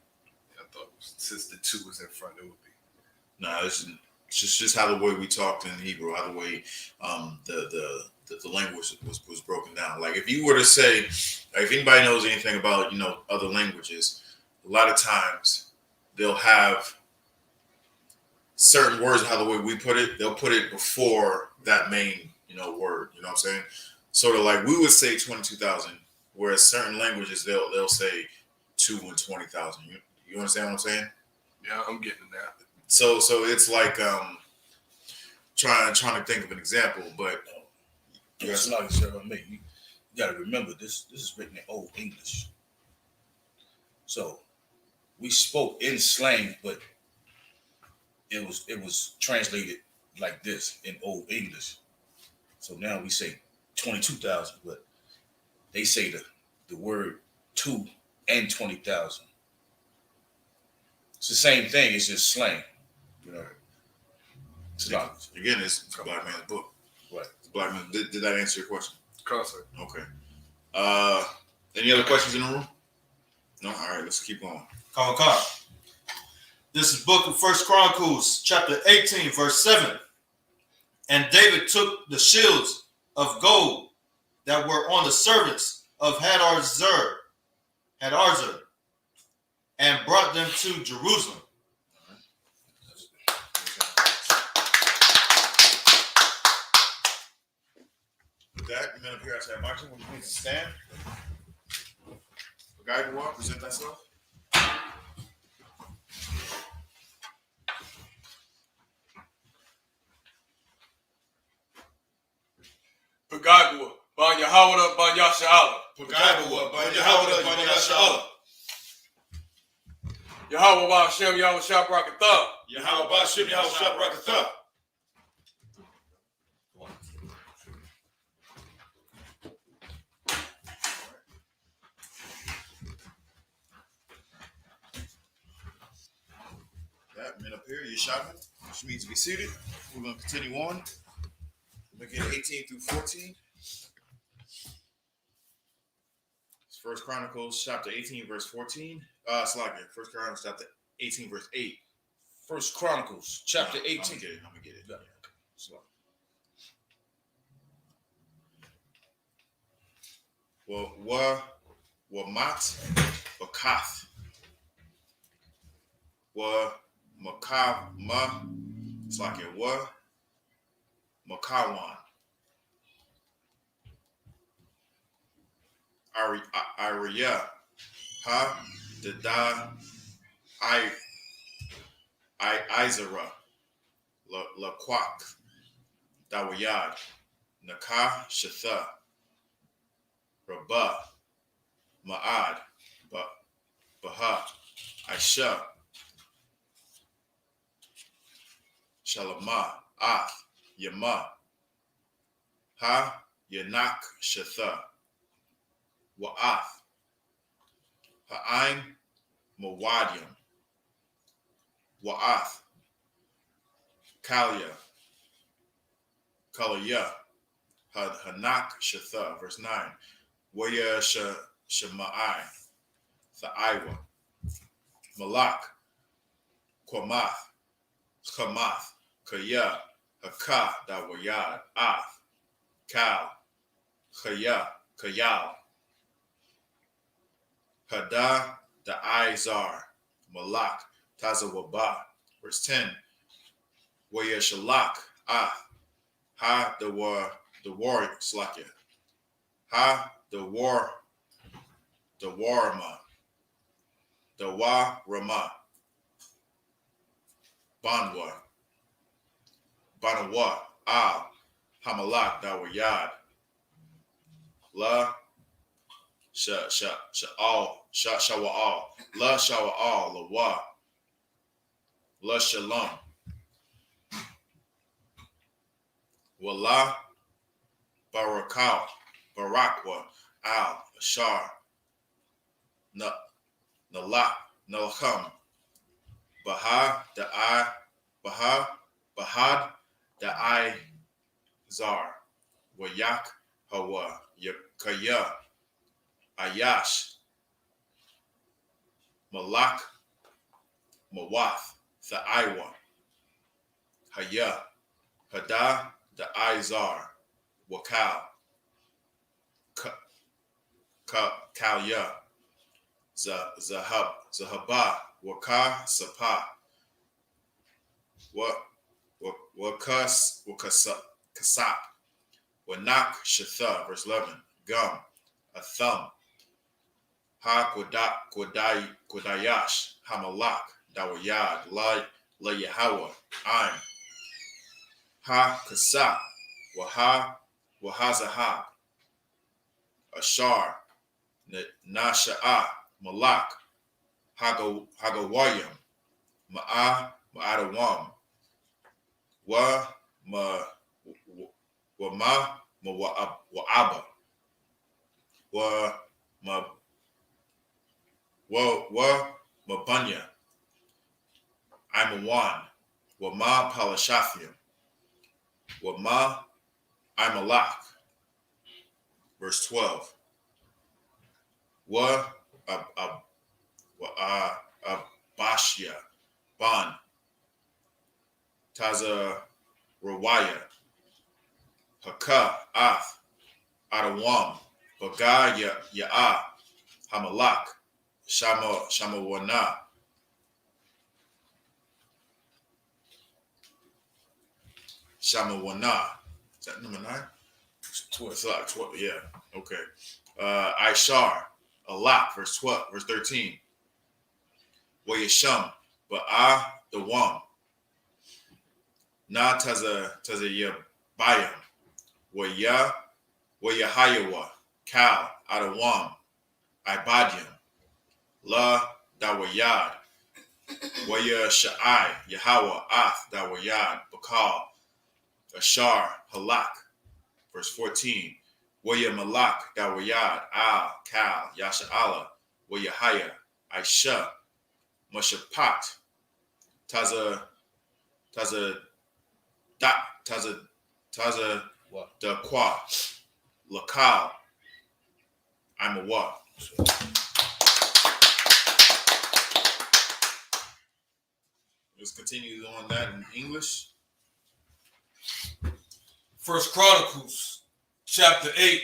Yeah, I thought since the 2 was in front, it would be. No, it's just how the way we talked in Hebrew, how the way the language was broken down. Like if you were to say, if anybody knows anything about other languages, a lot of times they'll have certain words, how the way we put it, they'll put it before that main word. You know what I'm saying? Sort of like we would say 22,000, whereas certain languages they'll say 2 and 20,000. You understand what I'm saying? Yeah, I'm getting that. So it's like trying to think of an example, but it's like you got to remember this is written in Old English. So we spoke in slang, but it was translated like this in Old English. So now we say 22,000, but they say the word 2 and 20,000. It's the same thing. It's just slang. Again, it's Black Man's book. Right. Black Man. Did that answer your question? Sir. Okay. Any other questions in the room? No. All right. Let's keep going. Come. This is book of First Chronicles, chapter 18, verse 7. And David took the shields of gold that were on the servants of Hadarzur, and brought them to Jerusalem. With that, the men of here outside marching, when you need to stand. The guide to walk, present thyself. Pagagua, Ban Yahawada, Ban Yashala. Pagaibawa, Ban Yahawada, Ban Yashala. Yahweh Ba Hashem, Yahweh Shah Barakatah. Yahweh Ba Hashem, Yahweh Shah Barakatah. That men up here, Yeshaga, which means to be seated. We're going to continue on. We're going to get 18 through 14. It's First Chronicles chapter 18, verse 14. First Chronicles chapter 18, verse 8. First Chronicles, chapter 18. I'm gonna get it. Yeah. Slow. Well, Wamat, Bakath. Makama, it's like it was Makawan. Ariya, Ha, Dada, Izara, La Kwak, Dawayad, Naka, Shatha, Rabah, Ma'ad, Baha, Aisha, Shalama, Ath, Yama, Ha, Yanak, Shatha, Wa'ath, Ha'aim, Mawadium, Wa'ath, Kalia, Hanak, Shatha, verse 9, Waya Shemai, Thaiwa, Malak, Kamath, Kaya, Haka, Dawayad, Ath, Kal, Kayal, Hada, Izar, Malak, Tazawaba, verse 10, Waya Shalak, Ath, Ha, the war, Slakia, Ha, the warma, the Rama, Banawa, Al, Hamalak, Dawayad, La, Sha'al, La Shawa'al, Lawa, La Shalom, Wala, Barakwa, Al, Ashar, Nalak, Nalham, Bahad, the Zar, Wayak, Hawa, Yakaya, Ayash, Malak, Mawath, Thaiwa, Haya, Hada, the Izar, Wakal, Kalya, Zahaba, Waka, Sapa, Kasap, Wanak, Shatha, verse 11, Gum, a thumb, Ha Kodayash, Hamalak, Dawayad, La Yahawa, Aim, Ha Kasap, Wahazahab, Ashar, Nasha'a, Malak, Hagawayam, Ma'adawam, Wa'aba, Mabanya, Imawan, Wama Palashathium, Wama Imalak, verse 12. Abashya, Ban. Taza Rawaya. Haka Ath. Adawam. Baga Ya'a. Hamalak. Shama Wana. Shama Wana. Is that number 9? 12. Yeah. Okay. Ishar. Alak. Verse 12. Verse 13. Wayasham. Ba'a Dawam. Na Taza Yabayam. Wayahayawa. Kal. Adawam. Ibadium. La Dawayad. Waya Sha'ai. Yahweh. Ath Dawayad. Bakal. Ashar. Halak. Verse 14. Waya Malak. Dawayad. Al. Kal. Yasha'ala. Wayahaya. Aisha. Mashapat. Taza Da Kwa. Lakal. I'm a what? Let's continue on that in English. First Chronicles chapter 8.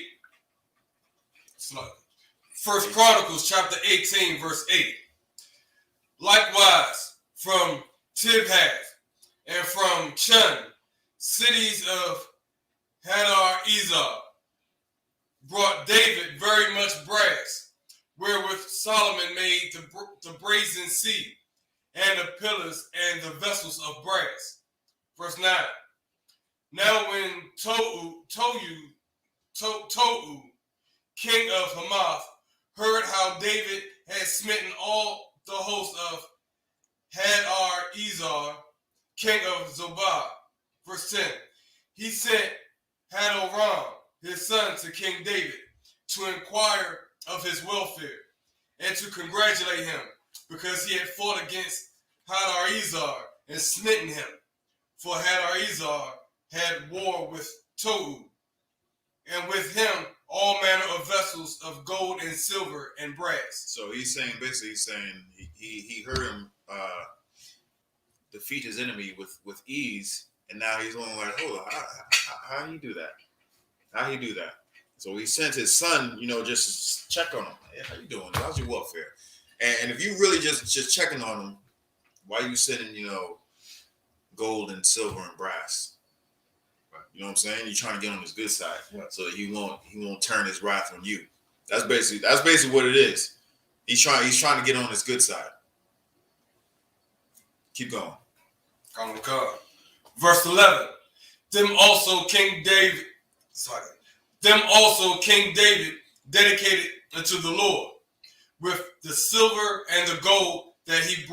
First Chronicles chapter 18, verse 8. Likewise, from Tibhath and from Chun, cities of Hadar-Ezer, brought David very much brass, wherewith Solomon made the brazen sea, and the pillars and the vessels of brass. Verse 9. Now when Tohu, king of Hamath, heard how David had smitten all the host of Hadar-Ezer, king of Zobah. Verse 10. He sent Hadoram, his son, to King David to inquire of his welfare and to congratulate him, because he had fought against Hadar-Ezer and smitten him. For Hadar-Ezer had war with Tohu, and with him all manner of vessels of gold and silver and brass. So he's saying, basically, he heard him defeat his enemy with ease, and now he's going like, hold on, how do you do that? How he do that? So he sent his son, just to check on him. Hey, how you doing? How's your welfare? And if you really just checking on him, why are you sending, gold and silver and brass? You know what I'm saying? You're trying to get on his good side, so he won't turn his wrath on you. That's basically what it is. He's trying to get on his good side. Keep going. Verse 11. Them also King David dedicated unto the Lord with the silver and the gold that he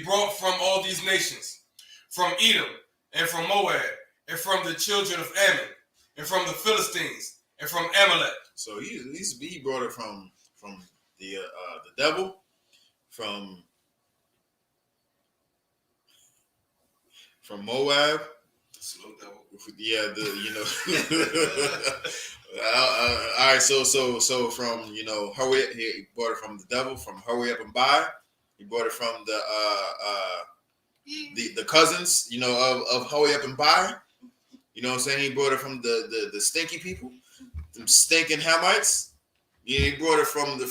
brought from all these nations, from Edom and from Moab and from the children of Ammon and from the Philistines and from Amalek. So he brought it from the devil, from Moab. Slow devil. Yeah, all right. So from hurry. He bought it from the devil, from hurry up and buy. He bought it from the cousins, of hurry up and buy. You know what I'm saying? He brought it from the stinky people, them stinking Hamites. Yeah, he brought it from the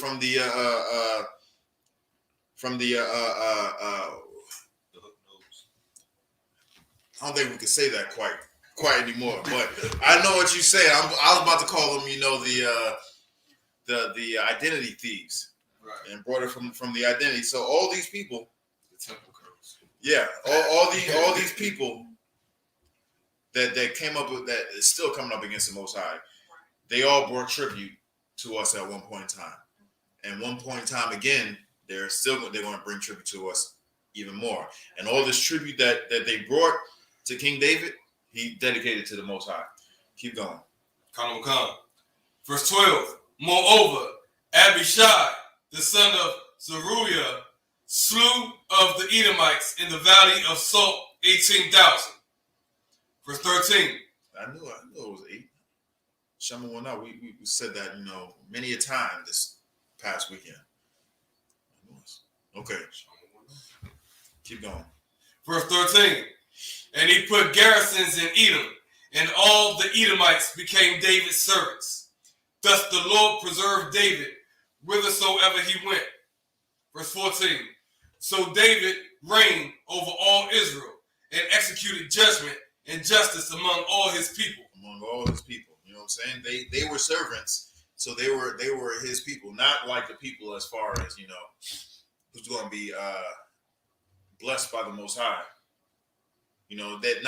I don't think we can say that quite anymore, but I know what you're saying. I was about to call them, the identity thieves, right? And brought it from the identity. So all these people, the temple curse. Yeah, all these people that came up with that is still coming up against the Most High. They all brought tribute to us at one point in time, and one point in time again, they're going to bring tribute to us even more. And all this tribute that they brought to King David, he dedicated to the Most High. Keep going. Verse 12. Moreover, Abishai, the son of Zeruiah, slew of the Edomites in the valley of Salt 18,000. Verse 13. I knew it was 8. Shama went out. We said that, many a time this past weekend. Okay. Keep going. Verse 13. And he put garrisons in Edom, and all the Edomites became David's servants. Thus the Lord preserved David whithersoever he went. Verse 14. So David reigned over all Israel and executed judgment and justice among all his people. Among all his people. You know what I'm saying? They were servants, so they were his people, not like the people as far as, you know, who's going to be blessed by the Most High. You know, that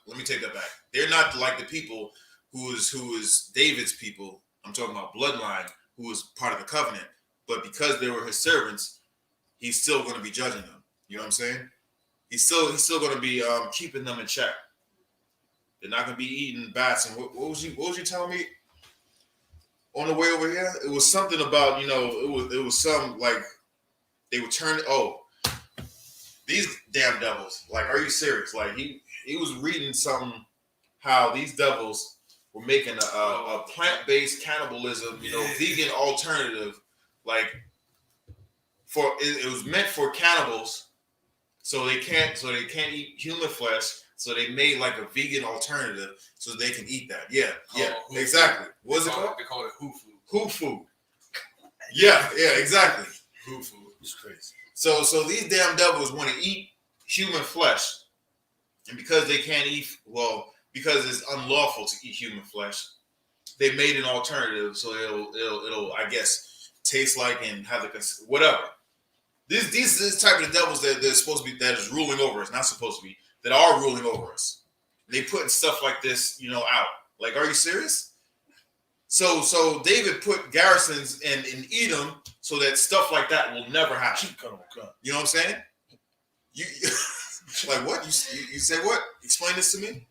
let me take that back. They're not like the people who is David's people. I'm talking about bloodline, who was part of the covenant. But because they were his servants, he's still going to be judging them. You know what I'm saying? He's still going to be keeping them in check. They're not going to be eating bats. And what was you telling me on the way over here? It was something about, you know, it was some like they would turn. Oh, these damn devils! Like, are you serious? Like he was reading something how these devils were making a plant-based cannibalism, you know, vegan alternative. Like it was meant for cannibals, so they can't eat human flesh. So they made like a vegan alternative so they can eat that. Yeah, exactly. What is it called? They call it who food. Who food. Yeah, exactly. Who food. It's crazy. So these damn devils want to eat human flesh, and because they can't eat, because it's unlawful to eat human flesh, they made an alternative so it'll I guess taste like and have the whatever. These type of devils that they're supposed to be, that is ruling over us, not supposed to be, that are ruling over us. They putting stuff like this, you know, out. Like, are you serious? So David put garrisons in Edom so that stuff like that will never happen. You know what I'm saying? You like what? You say what? Explain this to me.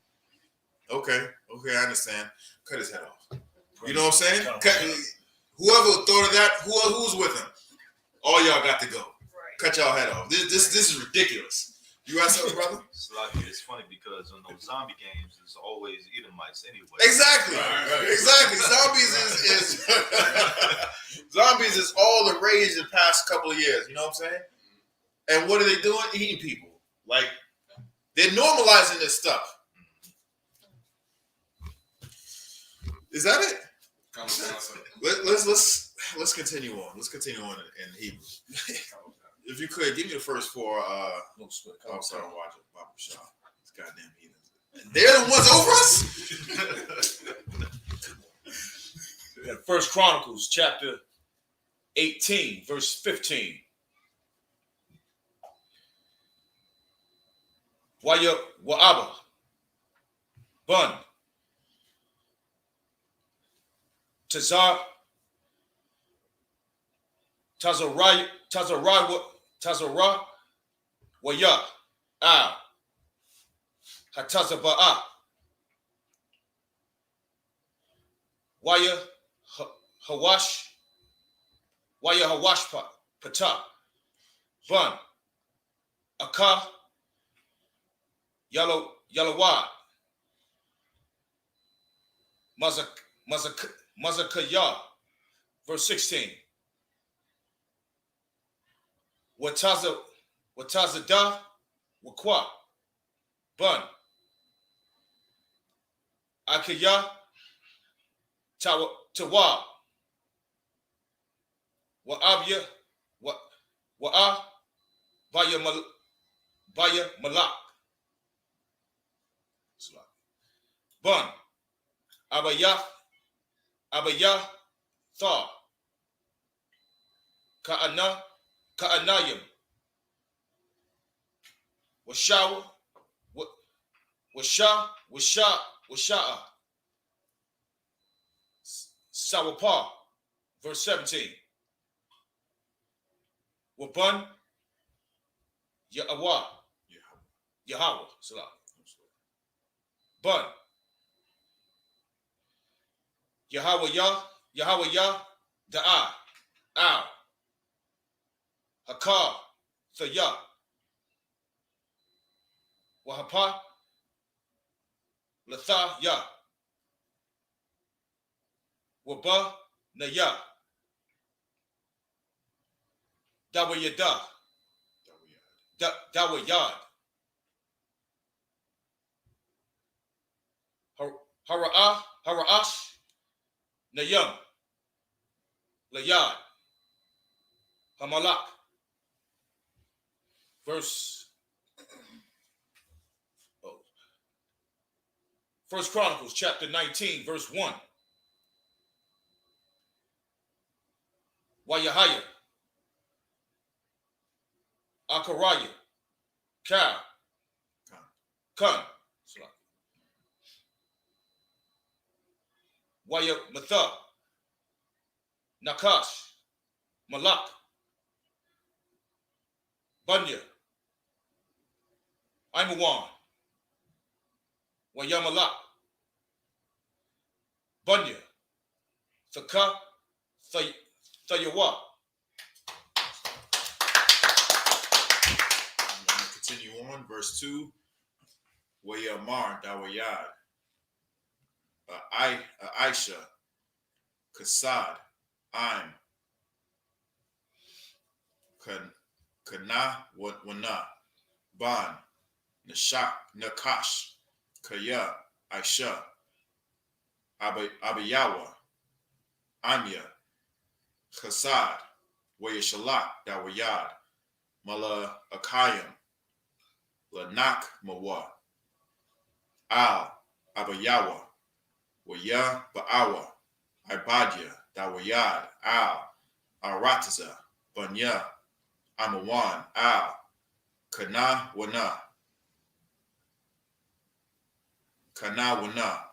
Okay, I understand. Cut his head off. You know what I'm saying? Whoever thought of that, who's with him? All y'all got to go. Cut y'all head off. This is ridiculous. You got something, brother? It's funny because in those zombie games, it's always Edomites anyway. Exactly. Exactly. Zombies is all the rage the past couple of years. You know what I'm saying? And what are they doing? Eating people. Like, they're normalizing this stuff. Is that it? Let's continue on. Let's continue on in Hebrew. If you could, give me the first four. No sweat. I'm sorry, watch it. Baba Shah. It's goddamn heathens. They're the ones over us? We got 1 Chronicles chapter 18, verse 15. Wa'aba. Bun. Tazara Waya Al Hatazaba'a Waya Hawash Pata Bun Aka Yalawa Mazakaya. Verse 16. Watazada Wakwa Bun Akaya Tawa Wa'abya Wa'a Baya Malak Bun Abaya Tha Ka'anayim Washawa Washa'a Sawapa. Verse 17. Waban Yahweh Salah. Bun Yahweh Da'a Al Hakar Thaya Wahapa Latha Ya Waba Naya Dawayada Dawayad. Hara'ash, Nayam, Layad, Hamalak. First Chronicles chapter 19, verse 1. Wayahaya, Akaraya, Kun, Wayamatha, Nakash, Malak, Bunya, Imawan, Wayamalak, Bunya, Thaka, Thayawa. I'm going to continue on. Verse 2. Wayamar Dawayad. Aisha. Kasad. I'm. Kana Wana. Ban. Nashak. Nakash. Kaya. Aisha. Abiyawa. Anya. Chasad. Wayashalak. Dawayad. Mala Akayam. Lanak Mawa. Al. Abayawa. Waya Ba'awa. Ibadya. Dawayad. Al. Arataza. Banya. Amawan. Al. Kana Wana. Kana Wana.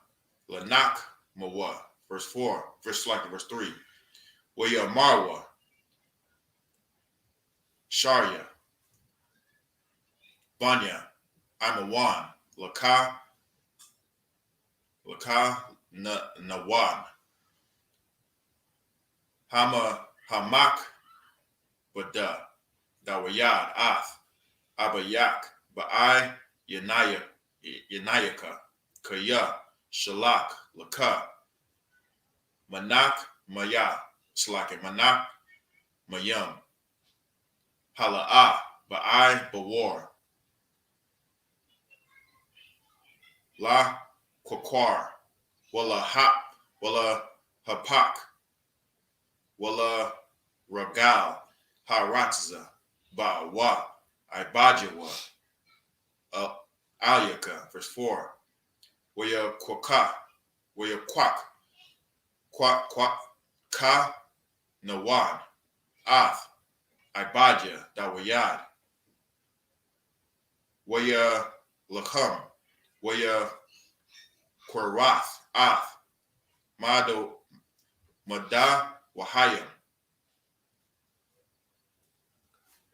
Lanak Mawa. Verse 4. Verse 3. Waya Marwa. Sharia. Banya. Amawan. Laka Nawan. Hamak Bada. Dawayad. Ath. Abayak. Ba'ai. Yanayaka. Kaya. Shalak. Laka. Manak. Maya. Slake. Manak. Mayam. Hala'ah. Ba'ai. Bawar. La Kwakwar. Wala Hapak. Wala Ragal. Haratza. Ba'wa. Ibajawa. Alyaka. Verse 4. Waya Kwaka. Waya Kwak. Kwak. Ka. Nawan. Ath. Ibadya. Dawayad. Waya Lakham. Waya Quarath. Ath. Mada Wahayam.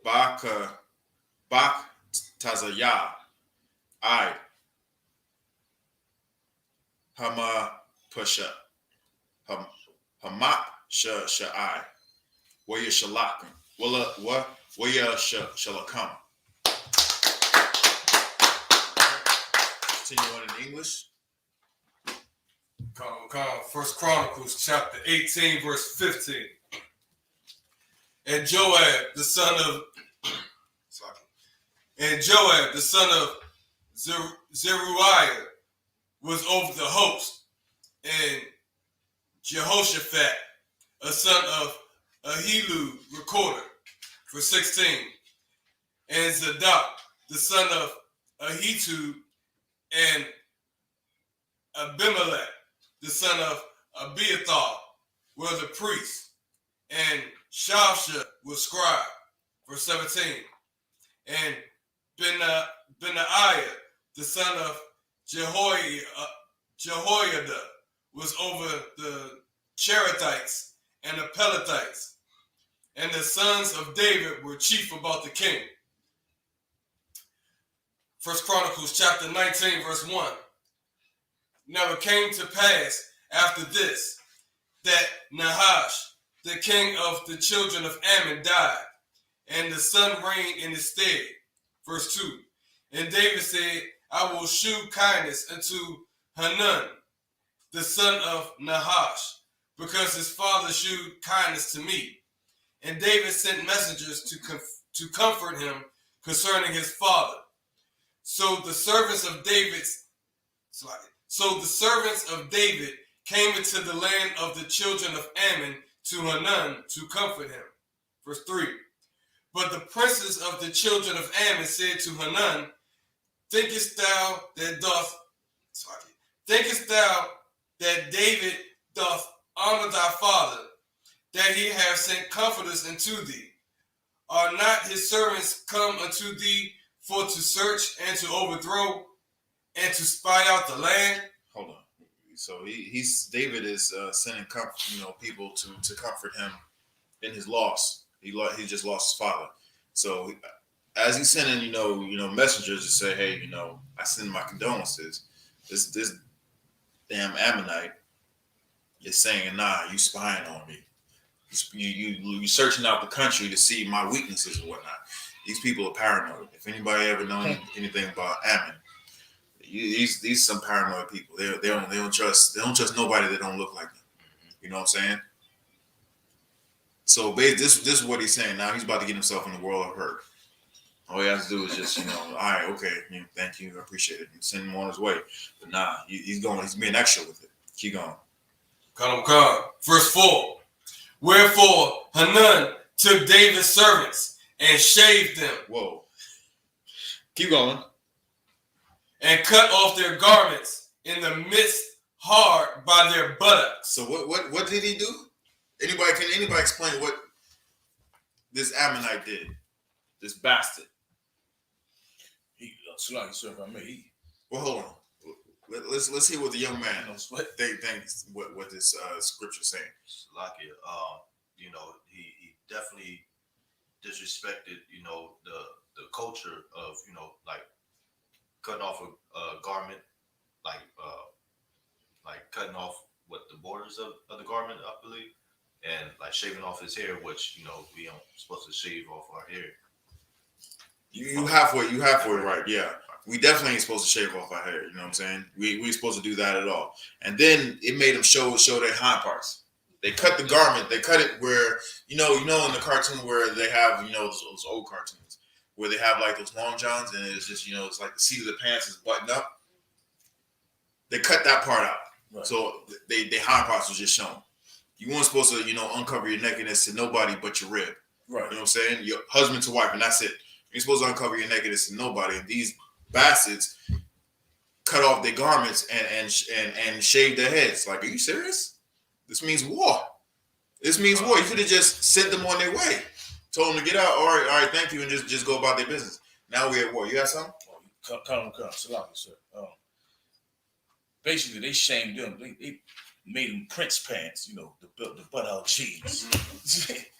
Bak Tazaya. I. Hama Pusha. Hamak Sha'ai. Waya Shalak. Waya Shalakam. Continue on in English. First Chronicles chapter 18, verse 15. And Joab, the son of Zeruiah, was over the host, and Jehoshaphat, a son of Ahilud, recorded. Verse 16. And Zadok, the son of Ahitub, and Abimelech, the son of Abiathar, were the priests, and Shapsha was scribe. Verse 17. And Benaiah, the son of Jehoiada, was over the Cherethites and the Pelethites, and the sons of David were chief about the king. First Chronicles chapter 19, verse 1. Now it came to pass after this that Nahash, the king of the children of Ammon, died, and the son reigned in his stead. Verse 2. And David said, I will shew kindness unto Hanun, the son of Nahash, because his father shewed kindness to me. And David sent messengers to comfort him concerning his father. So the servants of David came into the land of the children of Ammon to Hanun to comfort him. Verse 3. But the princes of the children of Ammon said to Hanun, Thinkest thou that David doth honor thy father, that he have sent comforters unto thee? Are not his servants come unto thee for to search and to overthrow and to spy out the land? Hold on. So David is sending people to comfort him in his loss. He just lost his father. So as he's sending messengers to say, hey, I send my condolences. This damn Ammonite is saying, nah, you spying on me. You searching out the country to see my weaknesses and whatnot. These people are paranoid. If anybody ever known anything about Ammon, these some paranoid people. They don't trust nobody that don't look like them. You know what I'm saying? So this is what he's saying. Now he's about to get himself in the world of hurt. All he has to do is just all right, okay, thank you, I appreciate it, and send him on his way. But nah, he's being extra with it. Keep going. Come. Verse 4. Wherefore Hanun took David's servants and shaved them. Whoa. Keep going. And cut off their garments in the midst hard by their buttocks. So what did he do? Can anybody explain what this Ammonite did? This bastard. Well, hold on. Let's hear what the young man thinks what this scripture saying. He definitely disrespected, the culture of, like cutting off a garment, like cutting off the borders of the garment, I believe, and like shaving off his hair, which we aren't supposed to shave off our hair. You halfway right, yeah. We definitely ain't supposed to shave off our hair, you know what I'm saying? We ain't supposed to do that at all. And then it made them show their hind parts. They cut the garment, they cut it where, in the cartoon where they have, those old cartoons, where they have like those long johns and it's just, it's like the seat of the pants is buttoned up. They cut that part out. Right. So they hind parts was just shown. You weren't supposed to, uncover your nakedness to nobody but your rib. Right. You know what I'm saying? Your husband to wife, and that's it. You're supposed to uncover your nakedness to nobody. And these bastards cut off their garments and shave their heads. Like, are you serious? This means war. This means war. You could have just sent them on their way. Told them to get out. All right, thank you, and just go about their business. Now we're at war. You got something? Come. Salami, sir. Basically, they shamed them. They made them Prince pants, the butt-out jeans.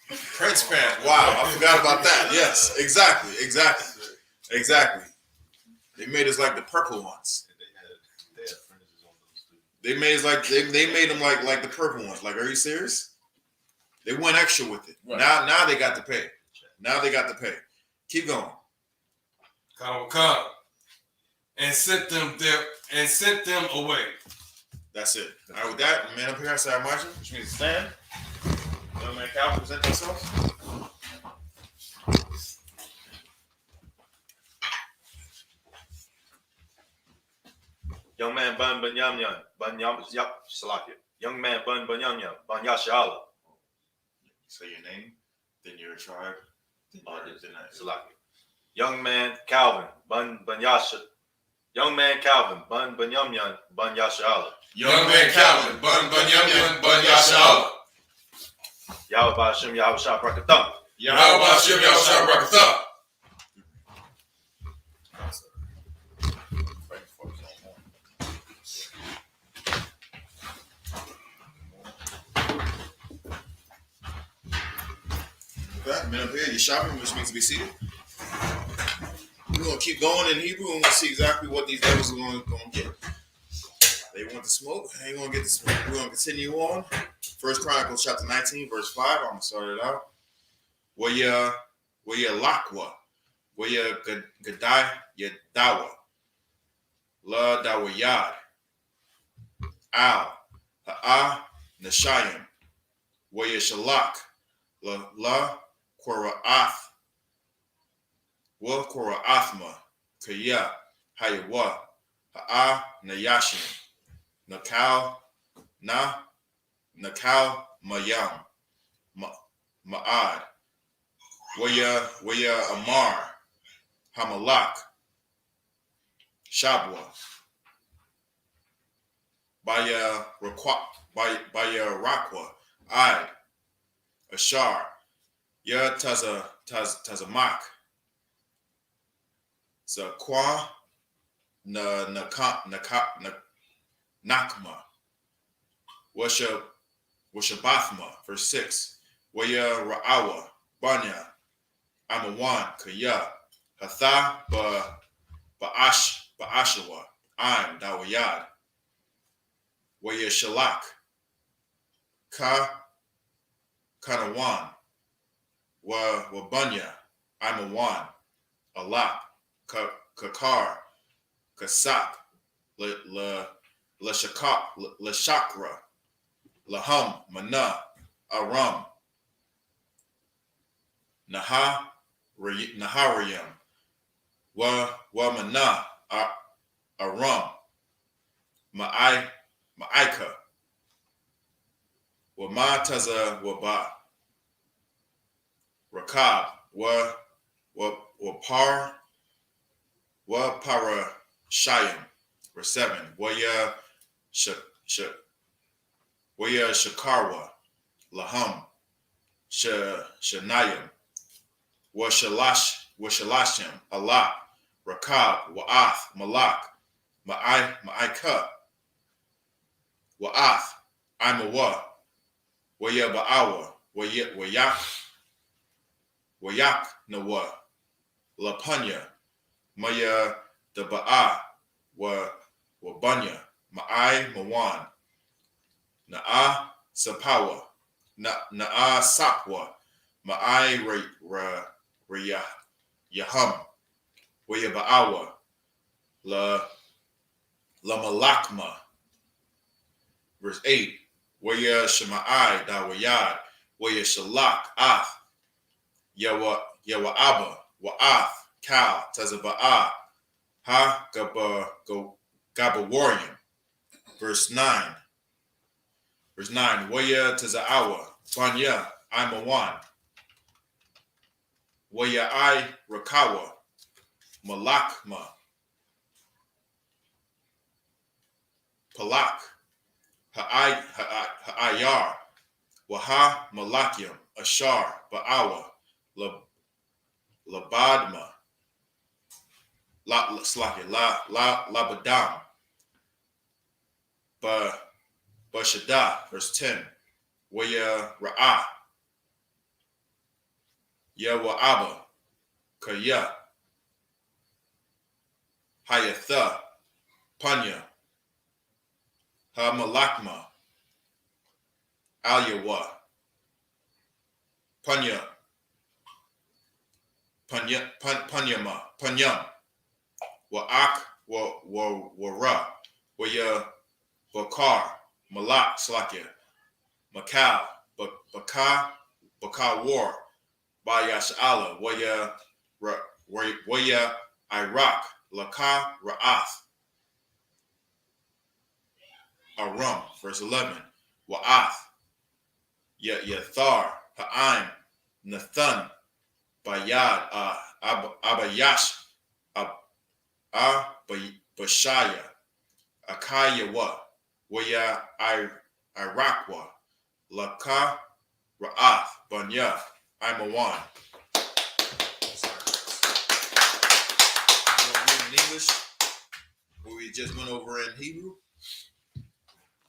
Prince pants. Wow, I forgot about that. Yes, exactly. They made us like the purple ones. They had fringes on those too. They made us like they made them like the purple ones. Like, are you serious? They went extra with it. Right. Now they got to pay. Keep going. Come. And sent them away. That's it. All right, with that, man up here, I say marching, which means stand. Young man Calvin, present themselves. Young man Bun Banyamyan, Salakia. Young man Bun Banyamyan, Ban Yashala. Say your name, then your tribe, then Salakia. Young man Calvin, Bun Banyasha. Young man Calvin, Bun Banyamyan, Ban Yashala. Young man Calvin, Bun Banyamyan, Ban Yashala. Yahweh Ba'Shem, Yahweh Shah Brakatah. Yahweh Ba'Shem, Yahweh Shah Brakatah. Okay, men up here, you're shopping, which means to be seated. We're going to keep going in Hebrew and we'll see exactly what these devils are going to get. They want the smoke, they ain't going to get the smoke. We're going to continue on. 1 Chronicles chapter 19, verse 5. I'm going to start it out. Waya lakwa. Waya gadai yadawa. La dawayad. Al. Ha'a nashayim. Waya shalak. La Kora'ath, Kora Athma, Kaya, Hayawa, Ha'a, Nayashim, Nakal, Nakal, Mayam, Ma'ad, Waya Amar, Hamalak, Shabwa, Baya Rakwa, Id, Ashar, Ya Tazamak, Zakwa, Nakma, Washabathma, verse 6, Waya Ra'awa, Banya, Amawan, Kaya, Hatha, Ba'ashawa, Im, Dawayad, Waya Shalak, Kanawan, Wabanya, Imawan, Alap, Kakar, Kasak, Lashakra, Lahum, Mana, Aram, Nahariyam, Mana, Aram, Ma'aika, Wamataza, Waba, Rakab, Para Shayim, verse 7, Waya Shakarwa, Lahum, Shanayim, Washalashim, Allah, Rakab, Wa'ath, Malak, Ma'aika, Wa'ath, Imawa, Waya Ba'awa, Wayak Nawa, Lapanya, Maya Daba'a, Wabanya, Ma'ai Mawan, Na'a Sapawa, Na'a Sapwa, Ma'ai Yaham, Waya Ba'awa, La Malakma, verse 8, Waya Shema'ai Dawayad, Waya Shalak Ath, Yawa'aba, Wa'ath, Kal, Tazaba'a, Ha Gabawarium, verse 9, Waya Taza'awa, Banya, Imawan, Waya I Rakawa, Malakma, Palak, Ha'ayar, Waha Malakyam, Ashar, Ba'awa, Labadma, Labadam, Bashada, verse 10, Waya Ra'ah, Yawa'aba, Kaya, Hayatha, Panya, Hamalakma, Alyawa, Panyam, Wa'ak, Wara, Waya Bakar, Malak, Slakia, Makal, Bakar War, Bayash'ala, Waya Iraq, Laka Ra'ath, Aram, verse 11, Wa'ath, Yathar, Ha'im, Nathan, Bayad, Abayash, Bashaya, Akayawa, Waya Irakwa, Laka Ra'ath, Banya, Imawan. In English, what we just went over in Hebrew.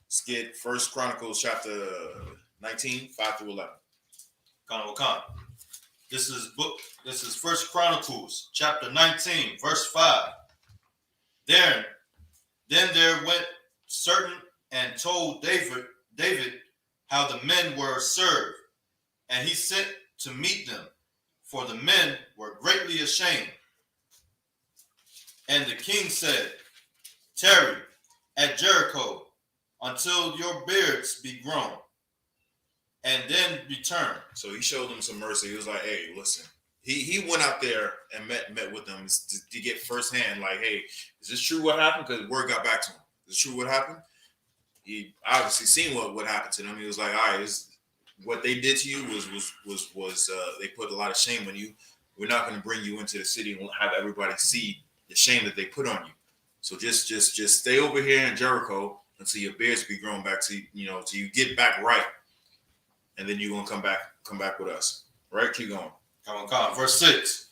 Let's get 1 Chronicles chapter 19, 5 through 11. Khan. This is 1 Chronicles chapter 19, verse 5. Then there went certain and told David how the men were served, and he sent to meet them, for the men were greatly ashamed. And the king said, Tarry at Jericho until your beards be grown, and then return. So he showed them some mercy. He was like, hey, listen, He went out there and met with them to get firsthand, like, hey, is this true what happened? Because word got back to him. Is this true what happened? He obviously seen what happened to them. He was like, all right, what they did to you was they put a lot of shame on you. We're not going to bring you into the city and have everybody see the shame that they put on you. So just stay over here in Jericho until your beards be grown back to till you get back right, and then you're gonna come back with us. Right? Keep going. Come on. Verse 6.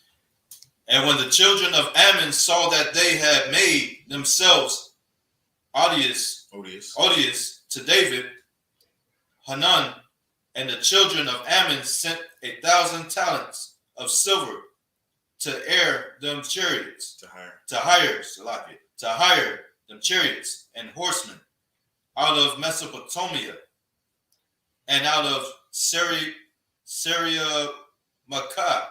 And when the children of Ammon saw that they had made themselves odious to David, Hanun and the children of Ammon sent 1,000 talents of silver to air them chariots, to hire them chariots and horsemen out of Mesopotamia and out of Syria, Makkah,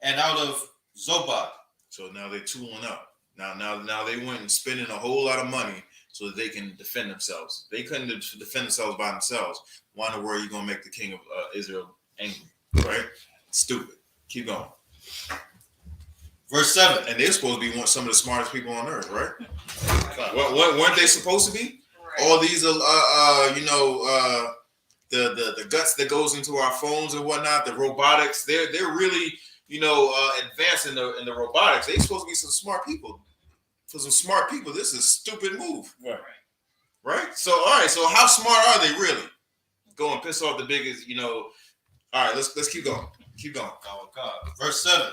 and out of Zobah. So now they're tooling up. Now they went and spending a whole lot of money so that they can defend themselves. They couldn't defend themselves by themselves. Why in the world are you gonna make the king of Israel angry? Right? Stupid. Keep going. Verse 7. And they're supposed to be some of the smartest people on earth, right? Weren't they supposed to be? Right. All these the guts that goes into our phones and whatnot, the robotics, they're really advanced in the robotics. They're supposed to be some smart people. For some smart people, this is a stupid move. Right? So all right, so how smart are they really? Go and piss off the biggest, all right, let's keep going. Keep going. Oh God. Verse 7.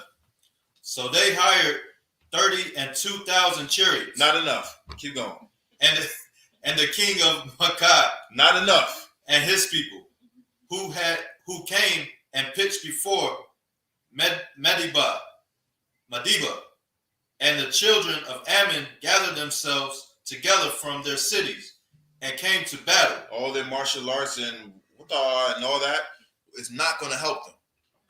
So they hired 32,000 chariots. Not enough. Keep going. And the king of Makkah. Not enough. And his people, who came and pitched before Mediba. And the children of Ammon gathered themselves together from their cities and came to battle. All their martial arts and all that is not going to help them.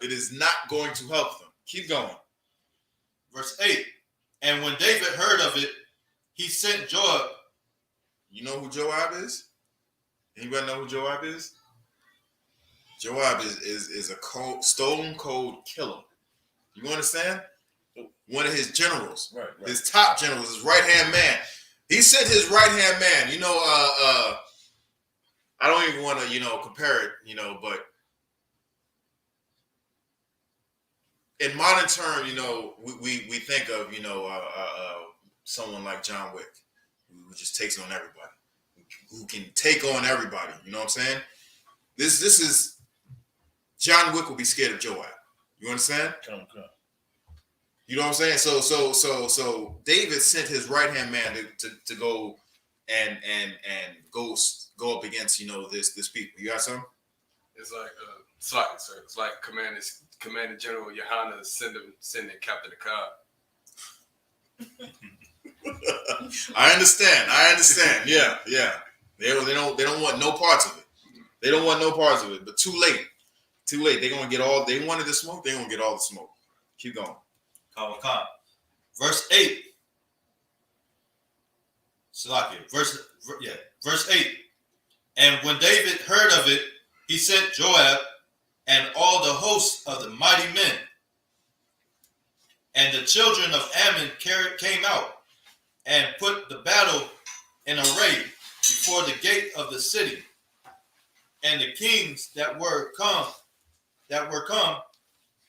It is not going to help them. Keep going. Verse 8. And when David heard of it, he sent Joab. You know who Joab is? Anybody know who Joab is? Joab is a stone cold killer. You understand? One of his generals, right. His top generals, his right-hand man. He sent his right-hand man. I don't even want to, compare it, but in modern terms, we think of, someone like John Wick, who just takes on everybody, who can take on everybody. You know what I'm saying? This is John Wick will be scared of Joab. You understand? Come. You know what I'm saying? So David sent his right-hand man to go and go up against this people. You got something? It's like slightly, sir. It's like Commander General YAHANNA sending Captain Akkad. I understand. Yeah. They don't want no parts of it. They don't want no parts of it. But too late. They're gonna get all they wanted the smoke. They're gonna get all the smoke. Keep going. Come. Verse 8. Verse 8. And when David heard of it, he sent Joab and all the hosts of the mighty men. And the children of Ammon came out and put the battle in array before the gate of the city. And the kings that were come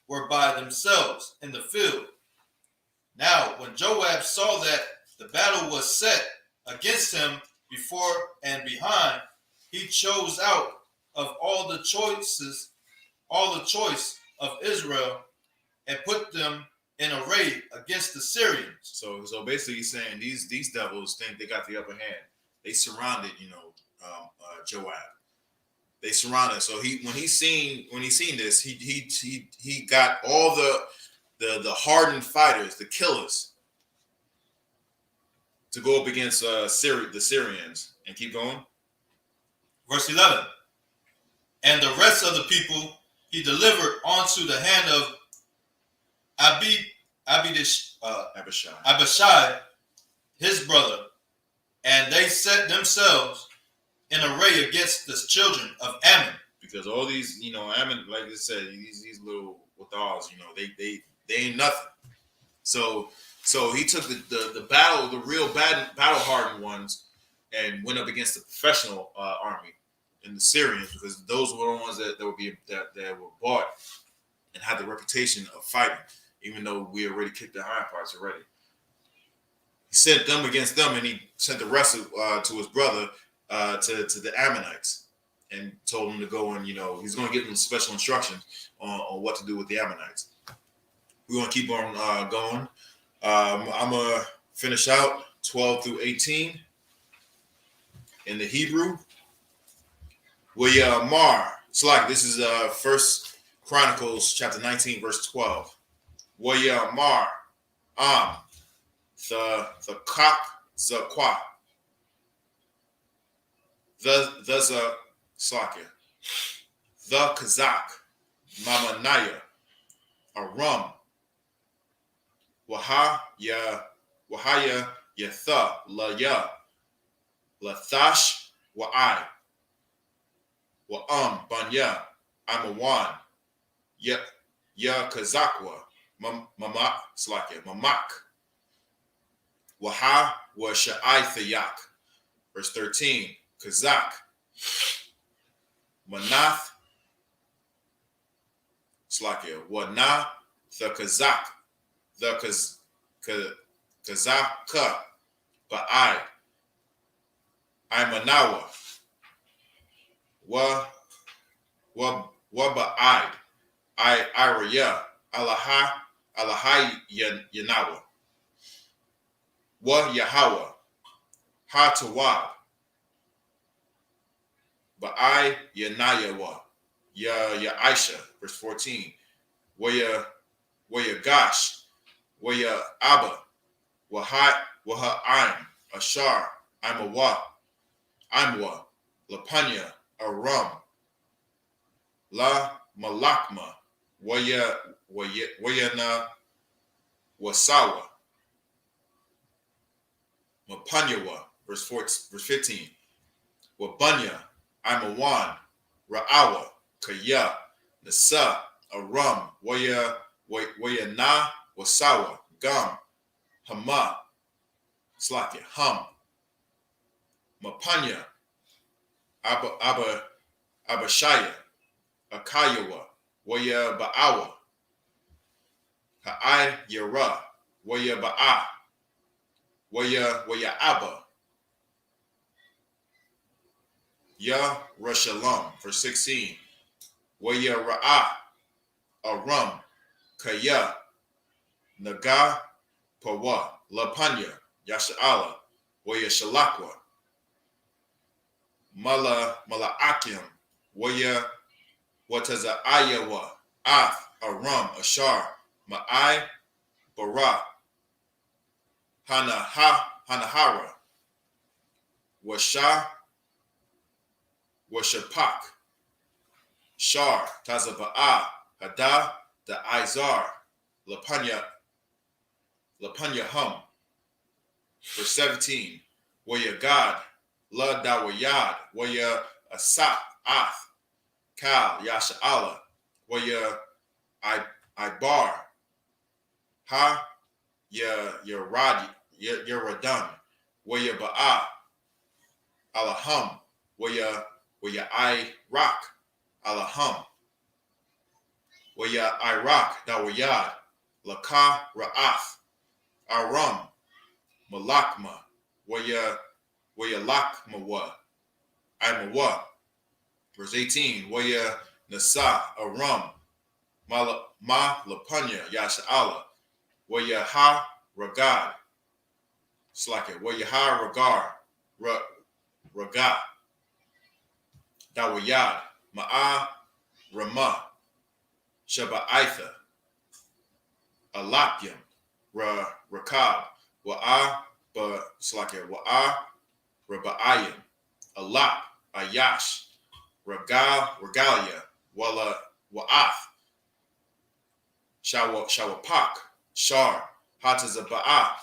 were by themselves in the field. Now, when Joab saw that the battle was set against him before and behind, he chose out of all the choice of Israel and put them in array against the Syrians. So basically, he's saying these devils think they got the upper hand. They surrounded, Joab. They surrounded. So when he seen this, he got all the hardened fighters, the killers, to go up against the Syrians. And keep going. Verse 11. And the rest of the people he delivered onto the hand of Abishai, his brother, and they set themselves in array against the children of Ammon. because all these, like I said, these little withals, they ain't nothing. So he took the real battle hardened ones, and went up against the professional army and the Syrians, because those were the ones that were bought and had the reputation of fighting, even though we already kicked their hind parts already. He sent them against them, and he sent the rest to his brother to the Ammonites, and told him to go and he's going to give them special instructions on what to do with the Ammonites. We're going to keep on going. I'm going to finish out 12 through 18 in the Hebrew. Mar. It's like this is First Chronicles chapter 19 verse 12. Mar the kak zakwa the Slakia the Kazak Mamanaya Aram Wahaya Yatha La Lathash Wa'ai Banya Amawan Ya Kazakwa Mamak Slakia Mamak Waha wa Sha'ai Thayak. Verse 13. Kazak Manath Slakia Wana the Kazak the Kazaka Ba'ai Imanawa Wa Ba'ai Iraya Alahai Yanawa Wa Yahweh Ha Tawab Ba'ai Yanayawa Ya Aisha. Verse 14. Wa Gash Wa Abba Waha Im Ashar Imwa Lapanya Aram La Malakma Wayana Wasawa Mapanyawa. Verse 15. Wabanya Imawan Ra'awa Kaya Nasa Aram Wayana Wasawa Gam Hama Slakia Hum Mapanya Abashaya Akayawa Waya Ba'awa Ha'ai Yara Waya Ba'a Waya Abba Ya Rashalam. Verse 16. Waya Ra'ah Aram Kaya Naga Pawa Lapanya Yasha'ala Waya Shalakwa Mala'akim Waya Wataza Ayawa Ath Aram Ashar Ma'ai Bara Hanahara Washapak Shar Tazaba'a Hada the Izar Lapanya Hum. Verse 17. Waya God La Dawayad Waya Asap Ath Kal Yasha'ala Waya Ibar Ha Yaradan Waya Ba'a Alahum Waya Iraq Alahum Waya Iraq Dawayad Laka Ra'ath Aram Malakma Waya Lakmawa Imawa. Verse 18. Waya Nasa Aram Ma Lapanya Yasha'ala Waya Ha Ragad Slakia Waya Ha Raga Dawayad Ma'a Ramah Shaba'itha Alapyam Rakab Wa'a Slakia Wa'a Raba'ayim Alap Ayash Regalia Wala Wa'ath Shawapak Shar Hatazaba'a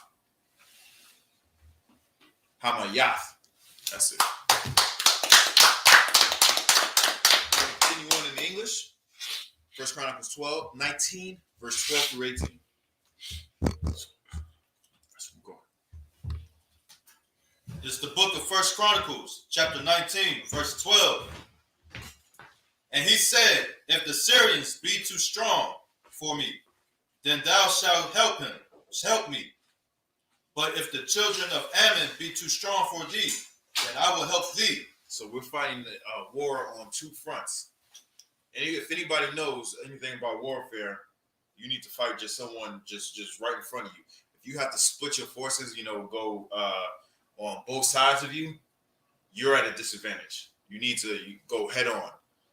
Hamayath. That's it. Continue 1 Chronicles 19, verse 12 through 18. It's the book of 1 Chronicles, chapter 19, verse 12. And he said, if the Syrians be too strong for me, then thou shalt help me. But if the children of Ammon be too strong for thee, then I will help thee. So we're fighting a war on two fronts. And if anybody knows anything about warfare, you need to fight just someone just right in front of you. If you have to split your forces, go on both sides of you, you're at a disadvantage. You need to go head on.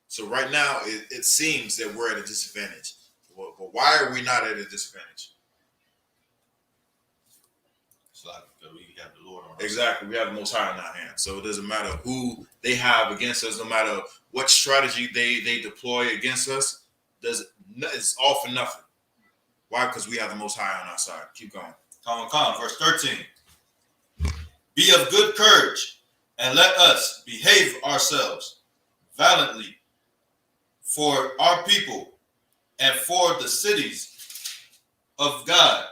So right now, it seems that we're at a disadvantage. But why are we not at a disadvantage? It's like we have the Lord on our Exactly. We have the Most High in our hands. So it doesn't matter who they have against us, no matter what strategy they deploy against us, it's all for nothing. Why? Because we have the Most High on our side. Keep going. Come, verse 13. Be of good courage, and let us behave ourselves valiantly for our people and for the cities of God,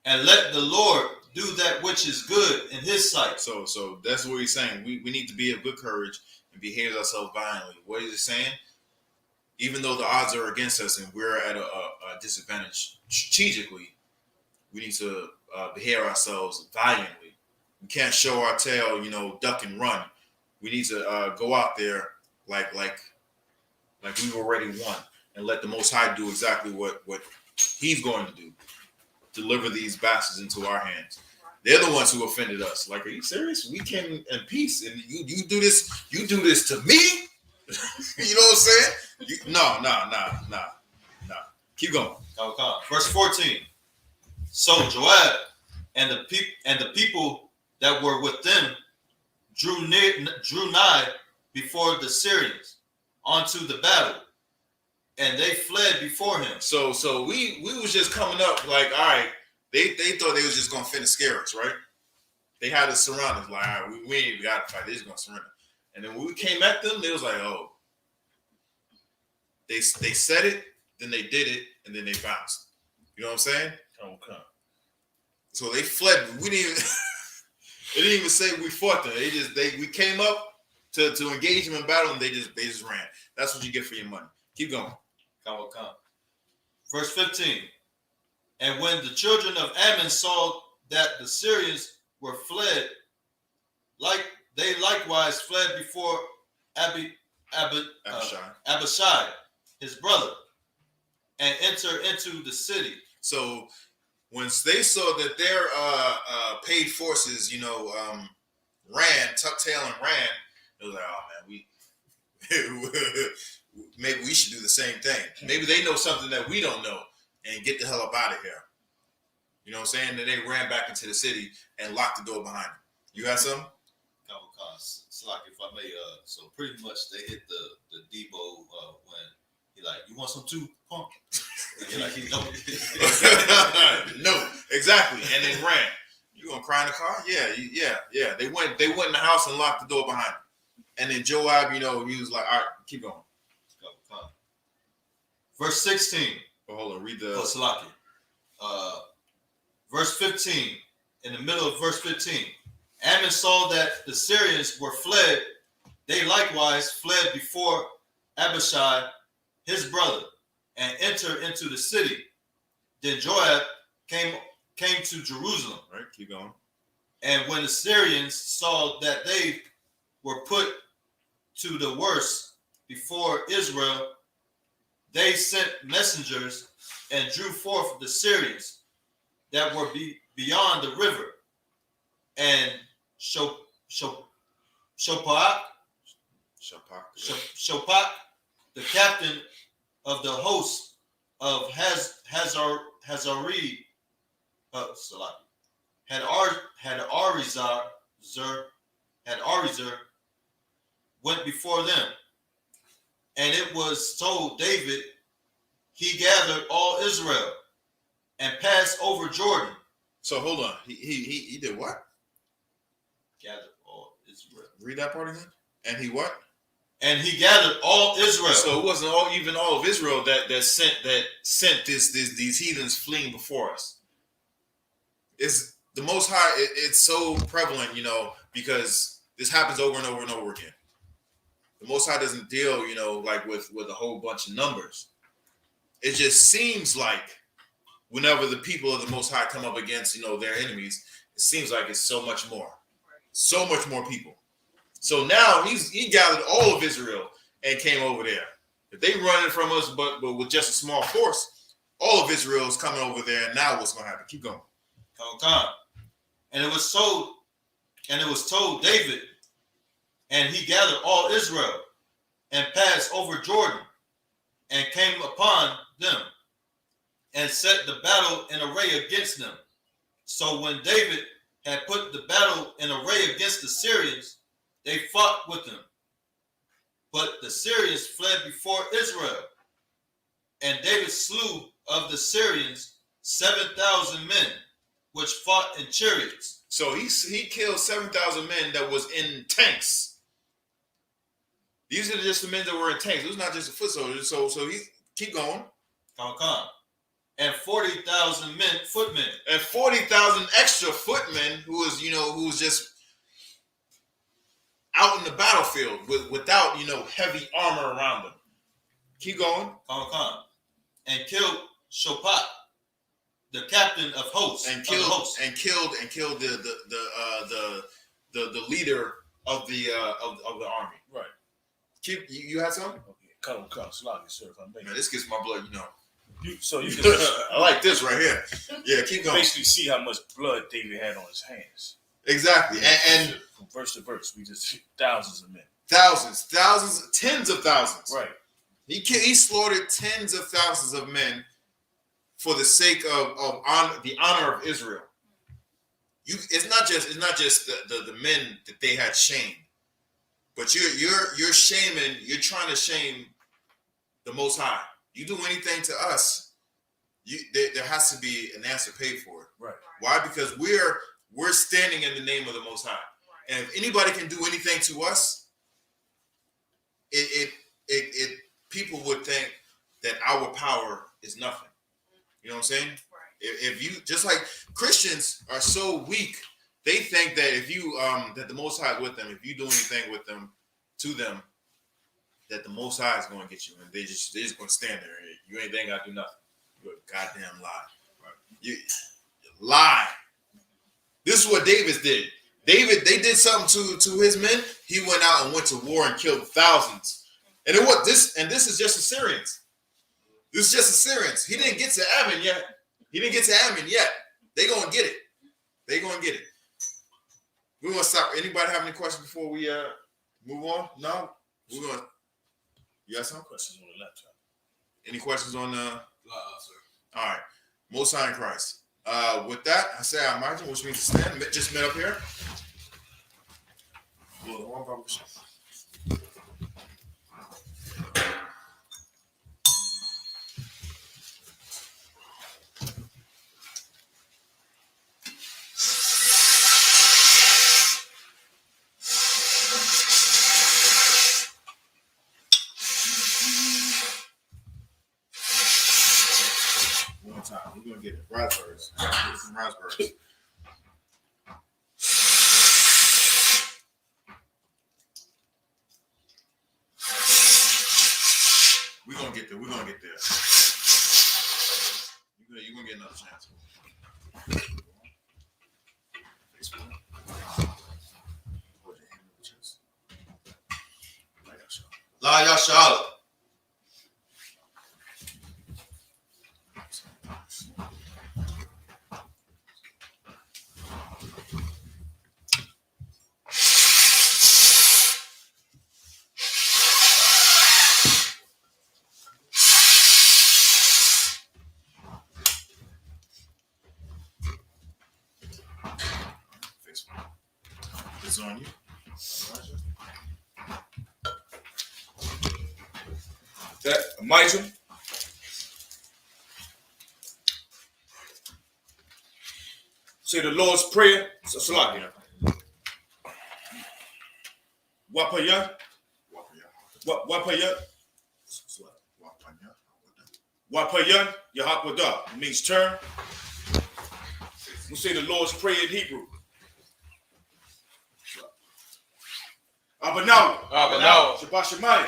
and let the Lord do that which is good in his sight. So that's what he's saying. We need to be of good courage and behave ourselves violently. What is he saying? Even though the odds are against us and we're at a disadvantage strategically, we need to behave ourselves valiantly. We can't show our tail, duck and run. We need to go out there like we've already won, and let the Most High do exactly what he's going to do. Deliver these bastards into our hands. They're the ones who offended us. Like, are you serious? We came in peace, and you do this. You do this to me. You know what I'm saying? No. Keep going. Come. Verse 14. So Joab and the people that were with them drew nigh before the Syrians onto the battle, and they fled before him. So we was just coming up like, all right, they thought they was just gonna finna scare us, right? They had us surrounded, like, all right, we ain't even gotta fight, they just gonna surrender. And then when we came at them, they was like, oh. They said it, then they did it, and then they bounced. You know what I'm saying? Okay. So they fled. We didn't even they didn't even say we fought them. We came up to engage them in battle, and they just ran. That's what you get for your money. Keep going. Come. Verse 15. And when the children of Ammon saw that the Syrians were fled, they likewise fled before Abishai, his brother, and entered into the city. So once they saw that their paid forces, ran, tucked tail and ran, they was like, oh man, maybe we should do the same thing. Maybe they know something that we don't know, and get the hell up out of here. You know what I'm saying? Then they ran back into the city and locked the door behind them. You got something? It's like, if I may, so pretty much they hit the Debo when he like, you want some too, punk? And like, he no, exactly. And then ran. You gonna cry in the car? Yeah. They went in the house and locked the door behind them. And then Joab, he was like, all right, keep going. Verse 16. Oh, hold on, read the. Verse 15. In the middle of verse 15. Ammon saw that the Syrians were fled. They likewise fled before Abishai, his brother, and entered into the city. Then Joab came to Jerusalem. Right, keep going. And when the Syrians saw that they were put to the worst before Israel, they sent messengers and drew forth the Syrians that were beyond the river, and Shopak, the captain of the host of Hazarizar, went before them. And it was told David, he gathered all Israel and passed over Jordan. So hold on, he did what? Gathered all Israel. Read that part again. And he what? And he gathered all Israel. So it wasn't even all of Israel that sent these heathens fleeing before us. It's the Most High. It's so prevalent, because this happens over and over and over again. The Most High doesn't deal, like with a whole bunch of numbers. It just seems like whenever the people of the Most High come up against, their enemies, it seems like it's so much more people. So now he gathered all of Israel and came over there. If they running from us, but with just a small force, all of Israel is coming over there. And now what's going to happen? Keep going. And it was told David, and he gathered all Israel and passed over Jordan and came upon them and set the battle in array against them. So when David had put the battle in array against the Syrians, they fought with them. But the Syrians fled before Israel, and David slew of the Syrians 7,000 men, which fought in chariots. So he killed 7,000 men that was in tanks. These are just the men that were in tanks. It was not just a foot soldier. So he keep going. And 40,000 footmen. And 40,000 extra footmen who was just out in the battlefield without, heavy armor around them. Keep going. And killed Shaphat, the captain of hosts. And killed the leader of the army. Right. Keep you had something? Okay. Come, slide it, sir. If I may. Man, this gets my blood, You can I like this right here. Yeah, keep going. basically see how much blood David had on his hands. Exactly. And from verse to verse, we just see thousands of men. Thousands, tens of thousands. Right. He slaughtered tens of thousands of men for the sake of the honor of Israel. It's not just the men that they had shamed, but you're shaming. You're trying to shame the Most High. You do anything to us, there has to be an answer paid for it. Right. Why? Because we're standing in the name of the Most High, and if anybody can do anything to us, it people would think that our power is nothing. You know what I'm saying? Right. If you, just like Christians are so weak, they think that if you that the Most High is with them, if you do anything with them, to them, that the Most High is going to get you, and they're just going to stand there. You ain't got to do nothing. You're a goddamn lie. Right. You lie. This is what David did. They did something to his men. He went out and went to war and killed thousands. And this is just Assyrians. This is just Assyrians. He didn't get to Ammon yet. They gonna get it. We're gonna stop. Anybody have any questions before we move on? No? We're gonna. You got some questions on the laptop? Any questions on the? Sir. All right. Most High in Christ. With that, I say I imagine, which means to stand. Just met up here. One time. We're gonna get it. Raspberries. Get some raspberries. We're gonna get there. You're gonna get another chance. La Yashala. It's on you. That Elijah. Say the Lord's Prayer. Salakia. Wapaya. Wapayan, Yahakwada. It means turn. We'll say the Lord's Prayer in Hebrew. Abanawa. Shabbat Shemayim.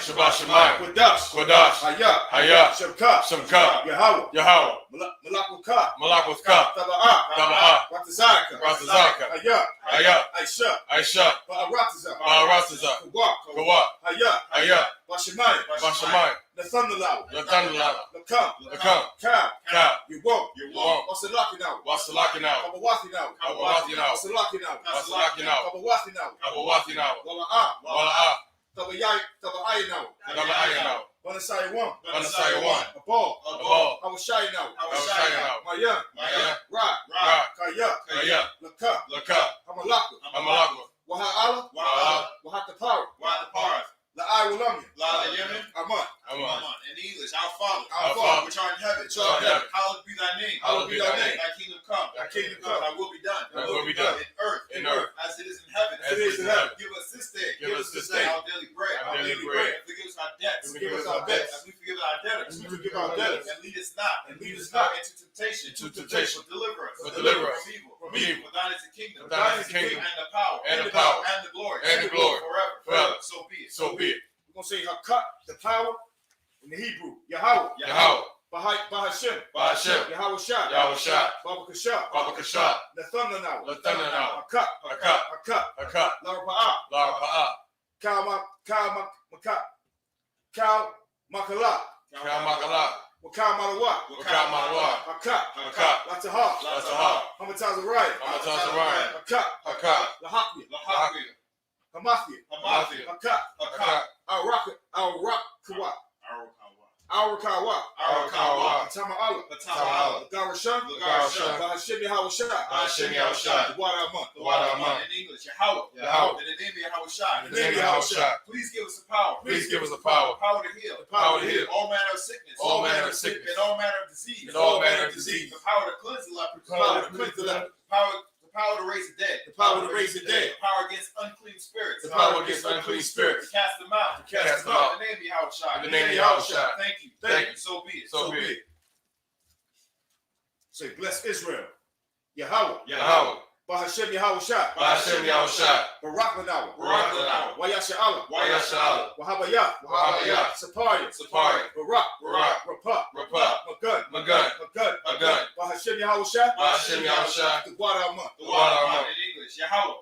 Quadash. Hayah. Shabka. Yahweh. Malakwaka. Taba'ah. Ratazaka. Hayah. Aisha. Ba'arataza. Kawak. Hayah. Bashemayim. Nathanalau. Lakam. Cow. You won't. Wasalaki now. Kabawathi now. Wala'ah. Taba'i now. Banasai one. A ball. Awashai now. Mayan. Ra. Kaya. Laka. Hamalaka. Waha'ala. Wahatapara. La'ai Walamya. Aman. In English, our Father, which art in heaven, hallowed be thy name. Thy kingdom come. Thy will be done. In earth, as it is in heaven. Give us this day our daily bread. And forgive us our debts. As we forgive our debtors. And lead us not into temptation. But deliver us from evil. For thine is the kingdom. And the power. And the glory. Forever. So be it. We're going to say Hakat, the power, in the Hebrew. Yahweh. Bahashem. Yahweh Shai. Baba Kasha. Nathanalau. Hakat. Larapa'ah. Kal Makala. Wakal Malawat. Hakat. Latahah. Hamatazariah. Hakat. Lahakya. Hamathia. Hakat. Arakawa. Tama'ala. Garashan. Bahashem Yahushua. The water In English, Yahweh. In the name of Yahushua. Please give us the power. The power to heal. All manner of sickness. And all manner of disease. The power to cleanse the leper. The power to raise the dead. The power against unclean spirits. To cast them out. In the name of Yahushua. Thank you. So be it. Say, bless Israel. Yahweh. Bahashem Yahushua. Barak Lanawa. Wayasha Allah. Wahabayah. Sapari. Barak. Rapah. Magun. Bahashem Yahushua. The water month. In English, Yahweh.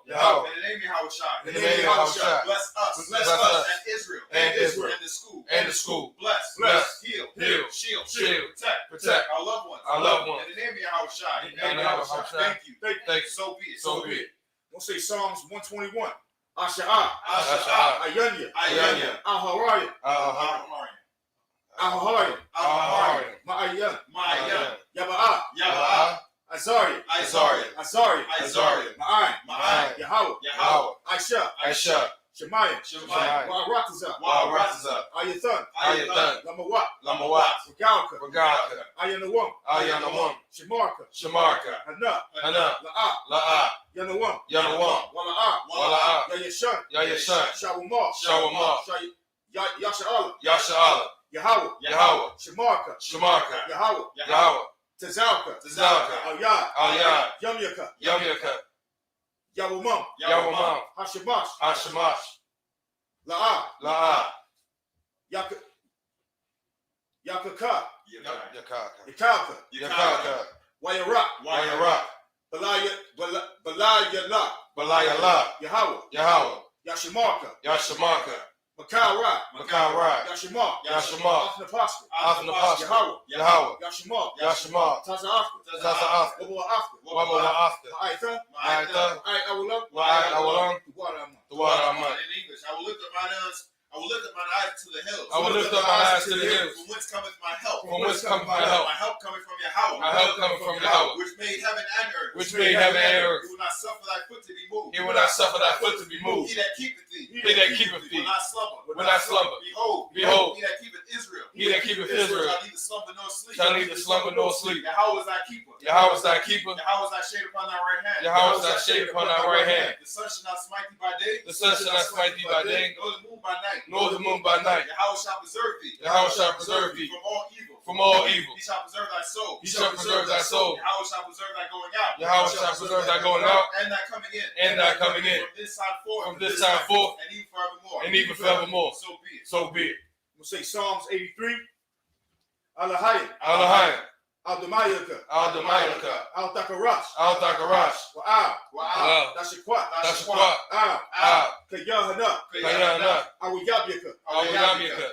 In the name of Yahushua. Bless us. And Israel. And the school. Bless. Heal. Shield. Protect. Our loved ones. In the name of Yahushua. Thank you. So be it. We'll say Psalms 121. Asha'ah. Ayanya. Ahahari. Ma'ayan. Yaba'ah. Azari. Ma'ayin. Yahweh. Aisha. Shemayim. Wa'arataza. Ayathan. Lamawat. Regalka. Ayanawam. Shemarka. Hana. La'ah. Yanawam. Wala'ah. Yayashan. Shawamah. Yasha'ala. Yahweh. Shemarka. Yahweh. Tazalka. Al-Yad. Yamyaka. Yawamam. Hashamash. La'ah. Yakaka. Yakalka. Wayarak. Balayala. Yahweh. Yashamarka. Makara. Yashimar. Athanapasta. Yahweh. Yashimar. Taza'afka. Wabawa'afka. Ma'aitha. Awalam. The water aman. In English, I will lift up mine eyes to the hills. From whence cometh my help? My help coming from Yahweh. Which made heaven and earth. He will not suffer thy foot to be moved. He that keepeth thee. Will not slumber. Behold. He that keepeth Israel. Shall neither slumber nor sleep. Yahweh is thy keeper. Yahweh is thy shade upon thy right hand. The sun shall not smite thee by day. Nor the moon by night. nor the moon by night. Yahweh shall preserve thee. Yahweh shall preserve thee from all evil. from all evil. He shall preserve thy soul. He shall preserve thy soul. Yahweh shall preserve thy going out. Yahweh shall preserve thy going out and thy coming in. and thy coming in. From this time forth. From this time forth. And even forevermore. And even forevermore. So be it. So be it. We'll say Psalms 83. Alahayim. Alahayim. Al-Damayaka. Al-Damayaka. Al-Takarash. Al-Takarash. Wa'al. Dashikwat. Dashikwat. Al. Kayahana. Kayana. Awiyabyaka. Awiyamika.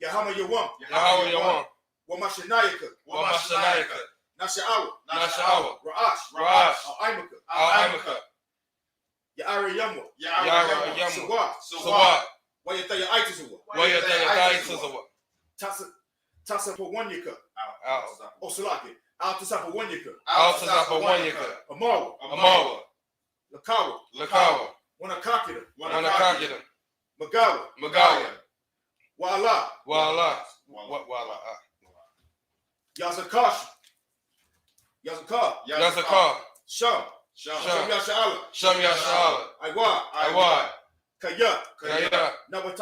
Yahama Yawam. Yahweh Yawam. Wamashanayaka. Wamashanayaka. Nasha'awa. Nasha'awa. Ra'ash. Ra'ash. Al-Aimaka. Al-Aimaka. Ya'ari Yamwa. Yara Yamu. Sawa. Sawat. Wayataya Aitazawa. Wayataya Taitazawa. Tasapawanyaka. Al. Osalaki. Al-Tasapawanyaka. Al-Tazapawanyaka. Amawa. Amawa. Lakawa. Lakawa. Wanakakida. Wanakakida. Magawa. Magawa. Wa'ala. Wa'ala. Wa'ala. Yazakash. Yazakar. Yazakar. Sham. Sham. Yasha'ala. Sham Yasha'ala. Aiwa. Aiwa. Kaya. Kaya. Nawa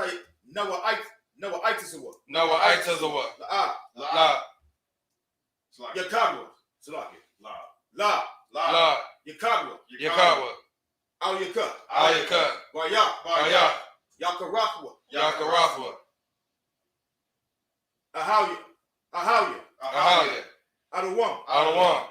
Aitazawa. Nawa Aitazawa. La'a. La. Yakagwa. Salaki. La. La. Yakagwa. Yakawa. Al-Yaka. Ayaka. Waya. Aya. Yakarakwa. Yakarafa. Ahawya. Ahaya. Adawam. Adawam.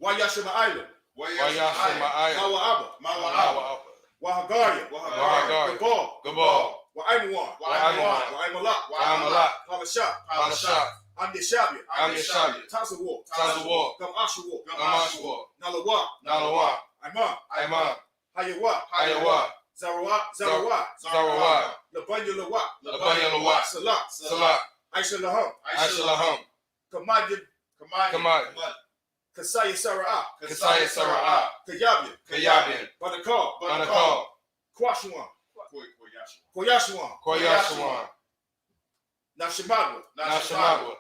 Wayashima Island. Wayashima Aya. Mawa'aba. Mawa'aba. Wahagaria. Wahagaria. Gabal. Gabal. Wa'aimawan. Wa'aimawan. Wa'aimalak. Wa'aimalak. Palashah. Palashah. Andeshabia. Andeshabia. Tazawar. Tazawar. Gamashawar. Gamashwa. Nalawa. Nalawa. Aiman. Hayawa. Hayawa. Zarawa. Zarawa. Labanya Lawa. Labanya Lawa. Salah. Salah. Aisha Laham. Aisha Laham. Kamad. Kasaya Sara'ah. Kasaya Sara'ah. Kayabian. Kayabian. Banakal. Kwashuan. Koyashuan. Nashimadwa. Nashimadwa.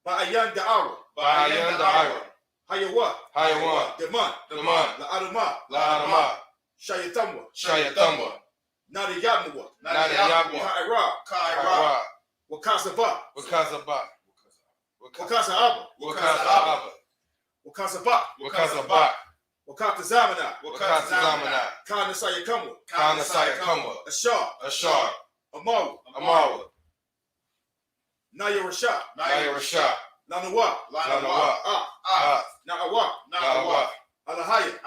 Ba'ayan Da'awa. Ba'ayan Da'awa. Hayawa. Hayawa. Deman. La'adama. La'adama. Shayatamwa. Shayatamwa. Nadiyamwa. Nadiyamwa. Ka'ira. Wakazaba. Wakazaba. Wakaza'aba. Wakazaba. Wakazaba. Wakazaba. Wakatazamana. Wakatazamana. Kanasaya Kamwa. Kanasaya Kamwa. Ashar. Ashar. Amawa. Amawa. Naya Rasha. Naya Rasha. Lanawa. Na'awa. Na'awa. Alahaya.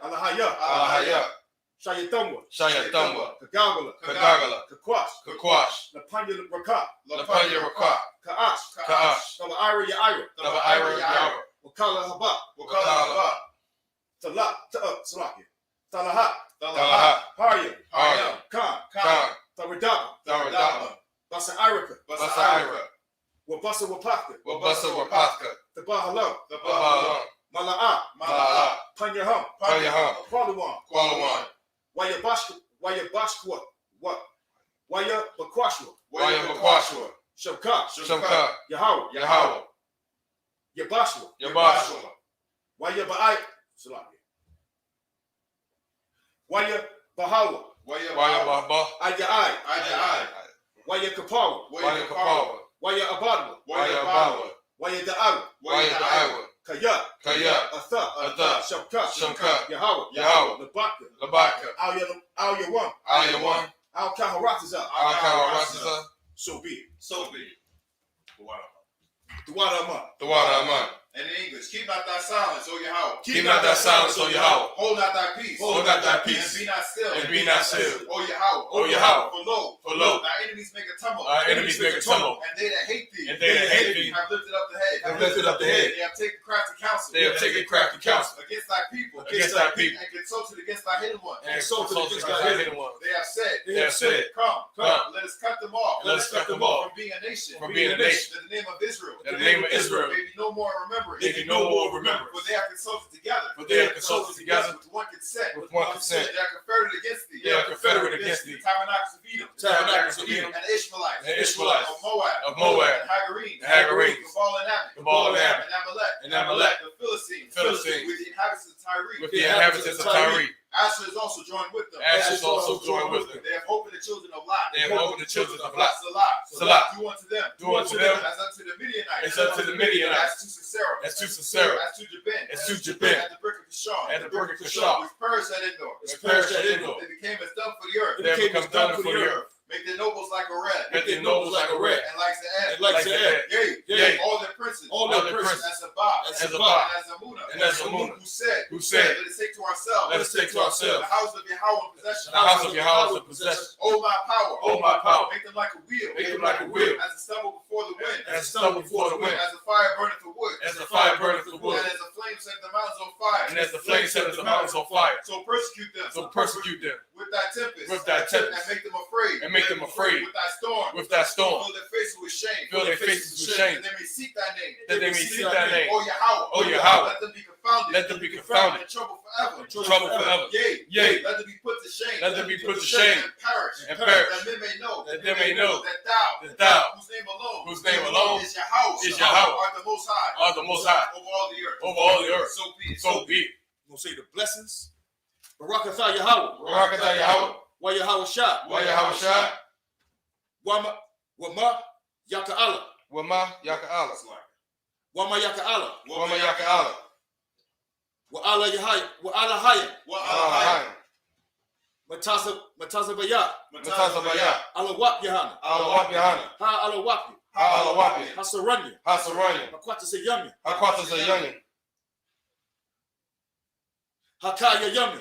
Alahaya. Shayatamwa. Shayatamwa. Kagagala. Kagagala. Kakwash. Lapanya Raka. Ka'ash. Tava Ira Ya'ira. Wakala Haba. Talaha. Harya. Khan. Taradaba. Basa Irika. Wabasa Wapaka. Tabahalam. Mala'a. Panyaham. Kwalawan. Wayabashkwa. Waya Bakwashwa. Shamka. Yahweh. Yabashwa. Waya Ba'ai. Waya Bahawa. Waya Baba. Aja'ai. Waya Kapawa. Waya Kapawa. Waya Abadwa. Waya Abawa. Waya Da'awa. Waya Da'awa. Kaya. Atha. Shamka. Yahweh. Labaka. Al Yawan. Al Kaharatiza. Al-Kawaratiza. So be it. The Tawada Aman. And in English, keep not thy silence, O Yahweh. Keep not thy silence, O Yahweh. Hold not thy peace. Hold not thy peace. And be not still. O Yahweh. O Yahweh. For lo, thy enemies make a tumult. And they that hate thee. Have lifted up the head. They have taken crafty counsel. Against thy people. And consulted against thy hidden ones. They have said, Come, let us cut them off. From being a nation. That the name of Israel. May be no more remembered. For they have consulted together. With one consent. They are confederate against thee. Tabernacles of Edom. And the Ishmaelites. Of Moab. And Hagarines. Gabal and Amalek. The Philistines. With the inhabitants of Tyre. Asher is also joined with them. over the children of Lot. Salah. Do unto them. As unto the Midianites. As unto the Midianites. As to Sisera. As to Sisera. As to Jabin. As to Jabin. At the brick of Kishon. At the brick of Kishon. Which perished at Endor. They became as dung for the earth. They become dung for the earth. Make their nobles like a red. Make their nobles like a red. And like the Like the air. Yea. All their princes. As Sabbath. As Sabbath. And as Amunah. Who said, let us take to ourselves. The house of Yahweh in possession. The house of Yahweh in possession. Oh my power. Oh my power. Make them like a wheel. Make them like a wheel. As a stubble before the wind. As a stubble before the wind. As a fire burneth the wood. As the fire burneth the wood. And as the flame set the mountains on fire. And as the flame set the mountains on fire. So persecute them. With thy tempest. And make them afraid. With thy storm. Fill their faces with shame. That they may seek thy name. O Yahweh. Let them be confounded. In trouble forever. Yea. Let them be put to shame. And perish. That men may know. That thou. Whose name alone. Is Yahweh. Art the most high. Over all the earth. So be it. I'm going to say the blessings. Barakatha Yahweh. Wa Yahweh Shah. Wama Yaka'ala. Wama Yaka'ala. Wama Yaka'ala. Wama Yaka'ala. Wa ala Yahaya. Wa ala Haya. Matasa Baya. Ala Wap Yahanna. Ha ala Wapi. Hasaranya. Hakwata Sayami. Hakaya Yami.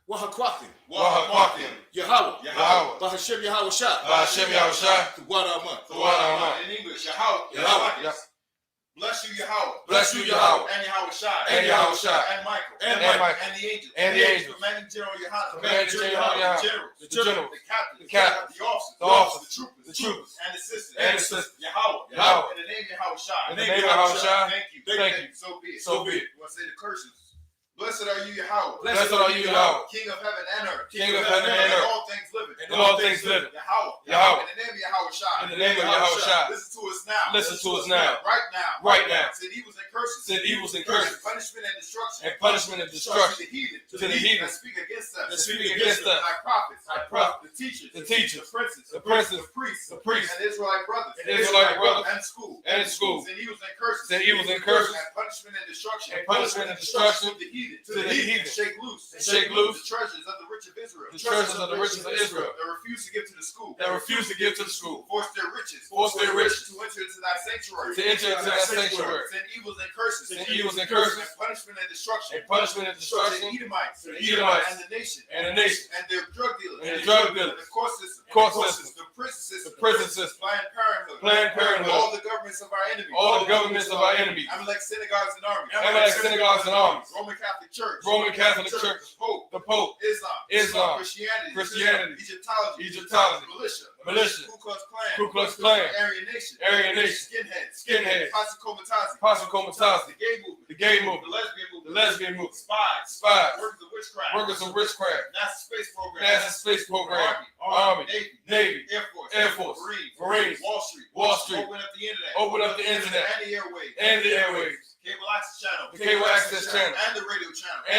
Wahakwathim. Yahweh. Bahashem Yahweh Shah. Tuwada In English, Yahweh. Bless you, Yahweh. And Yahweh Shai. And Michael. And the angels. Commanding General Yohanan. The generals. The captains. The officers. The troopers. And the sisters. Yahweh. In the name of Yahweh Shai. Thank you. So be it. You want to say the curses? Blessed are you, Yahweh. King of heaven and earth. And all things living. Yahweh. In the name of Yahweh Shai. Listen to us now. Right now. Said evils and curses. Punishment and destruction. To the heathen. That speak against them. Thy prophets. The teachers. The princes. The priests. And Israelite brothers. And schools. And evils and curses. And punishment and destruction. To the heathen. Shake loose. The treasures of the rich of Israel. That refuse to give to the school. Force their riches. To enter into thy sanctuary. Send evils and curses. And punishment and destruction. To the Edomites. And the nation. And their drug dealers. And the court system. The prison system. Planned Parenthood. All the governments of our enemies. Amalek synagogues and armies. Roman Catholic Church. The Pope. Islam. Christianity. Egyptology. Militia. Ku Klux Klan. Aryan Nation. Skinheads. Posse Comitazi. The gay movement. The lesbian movement. Spies. Workers of witchcraft. NASA space program. Army. Navy. Air Force. Marines. Wall Street. Open up the internet. And the airwaves. The cable access channel. And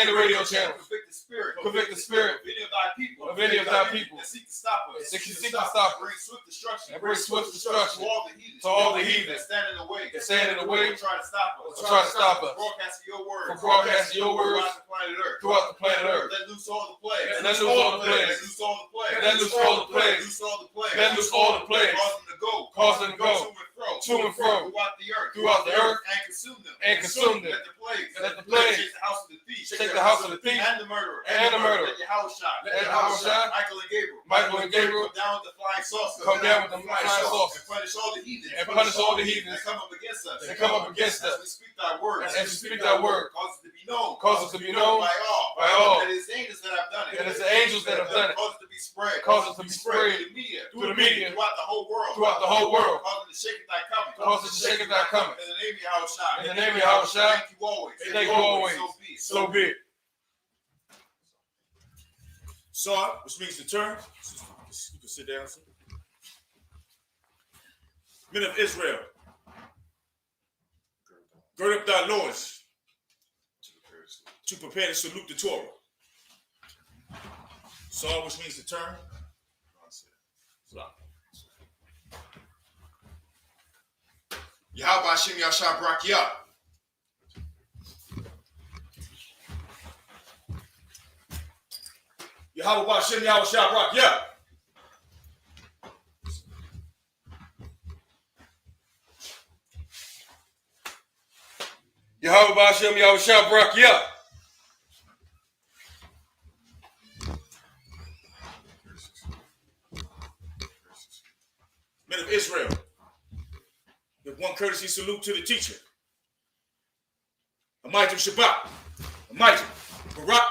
the radio channel. Convict the spirit. Of any of thy people. That seek to stop us. And bring swift destruction. To all the heathen. That stand in the way. Try to stop us. From broadcasting your words. Throughout the planet Earth. Let loose all the plagues. Let loose all the plagues. Cause them to go. To and fro. Throughout the earth. And consume them. Let the plagues shake the house of the thief. And the murderer. Let Yahweh Shai. Michael and Gabriel. Come down with the flying saucers. And punish all the heathens. That come up against us. As we speak thy word. Cause it to be known. By all. That it is the angels that have done it. Cause it to be spread. Through the media. Throughout the whole world. Cause it to shake thy coming. In the name of Yahweh Shai. Thank you always. So be it. Saw, which means to turn. You can sit down. Men of Israel, gird up thy loins to prepare to salute the Torah. Saw, which means to turn. Yahweh Hashem Yahshua Barakia. Yahweh Hashem Yahshua Barakia. Yahweh Ba'ashem Yahushua Barakia. Men of Israel, give one courtesy salute to the teacher. Amijim Shabbat. Amijim. Barak.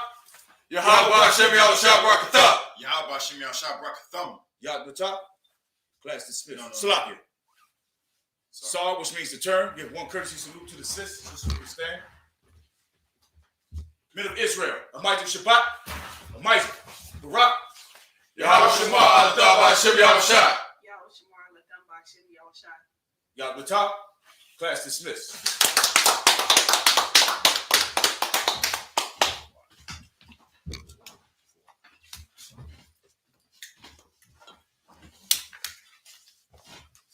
Yahweh Ba'ashem Yahushua Barakatah. Yahweh Hashem Yahshua Barakatham. Yad Batah. Class dismissed. No, no. Salakia. Saw, which means to turn. Give one courtesy salute to the sis. Just so we can stand. Men of Israel, Amijim Shabbat. Amijim. Barak. Yahweh Shema Alatah Ba'ashem Yahushua. Yad Batah. Class dismissed.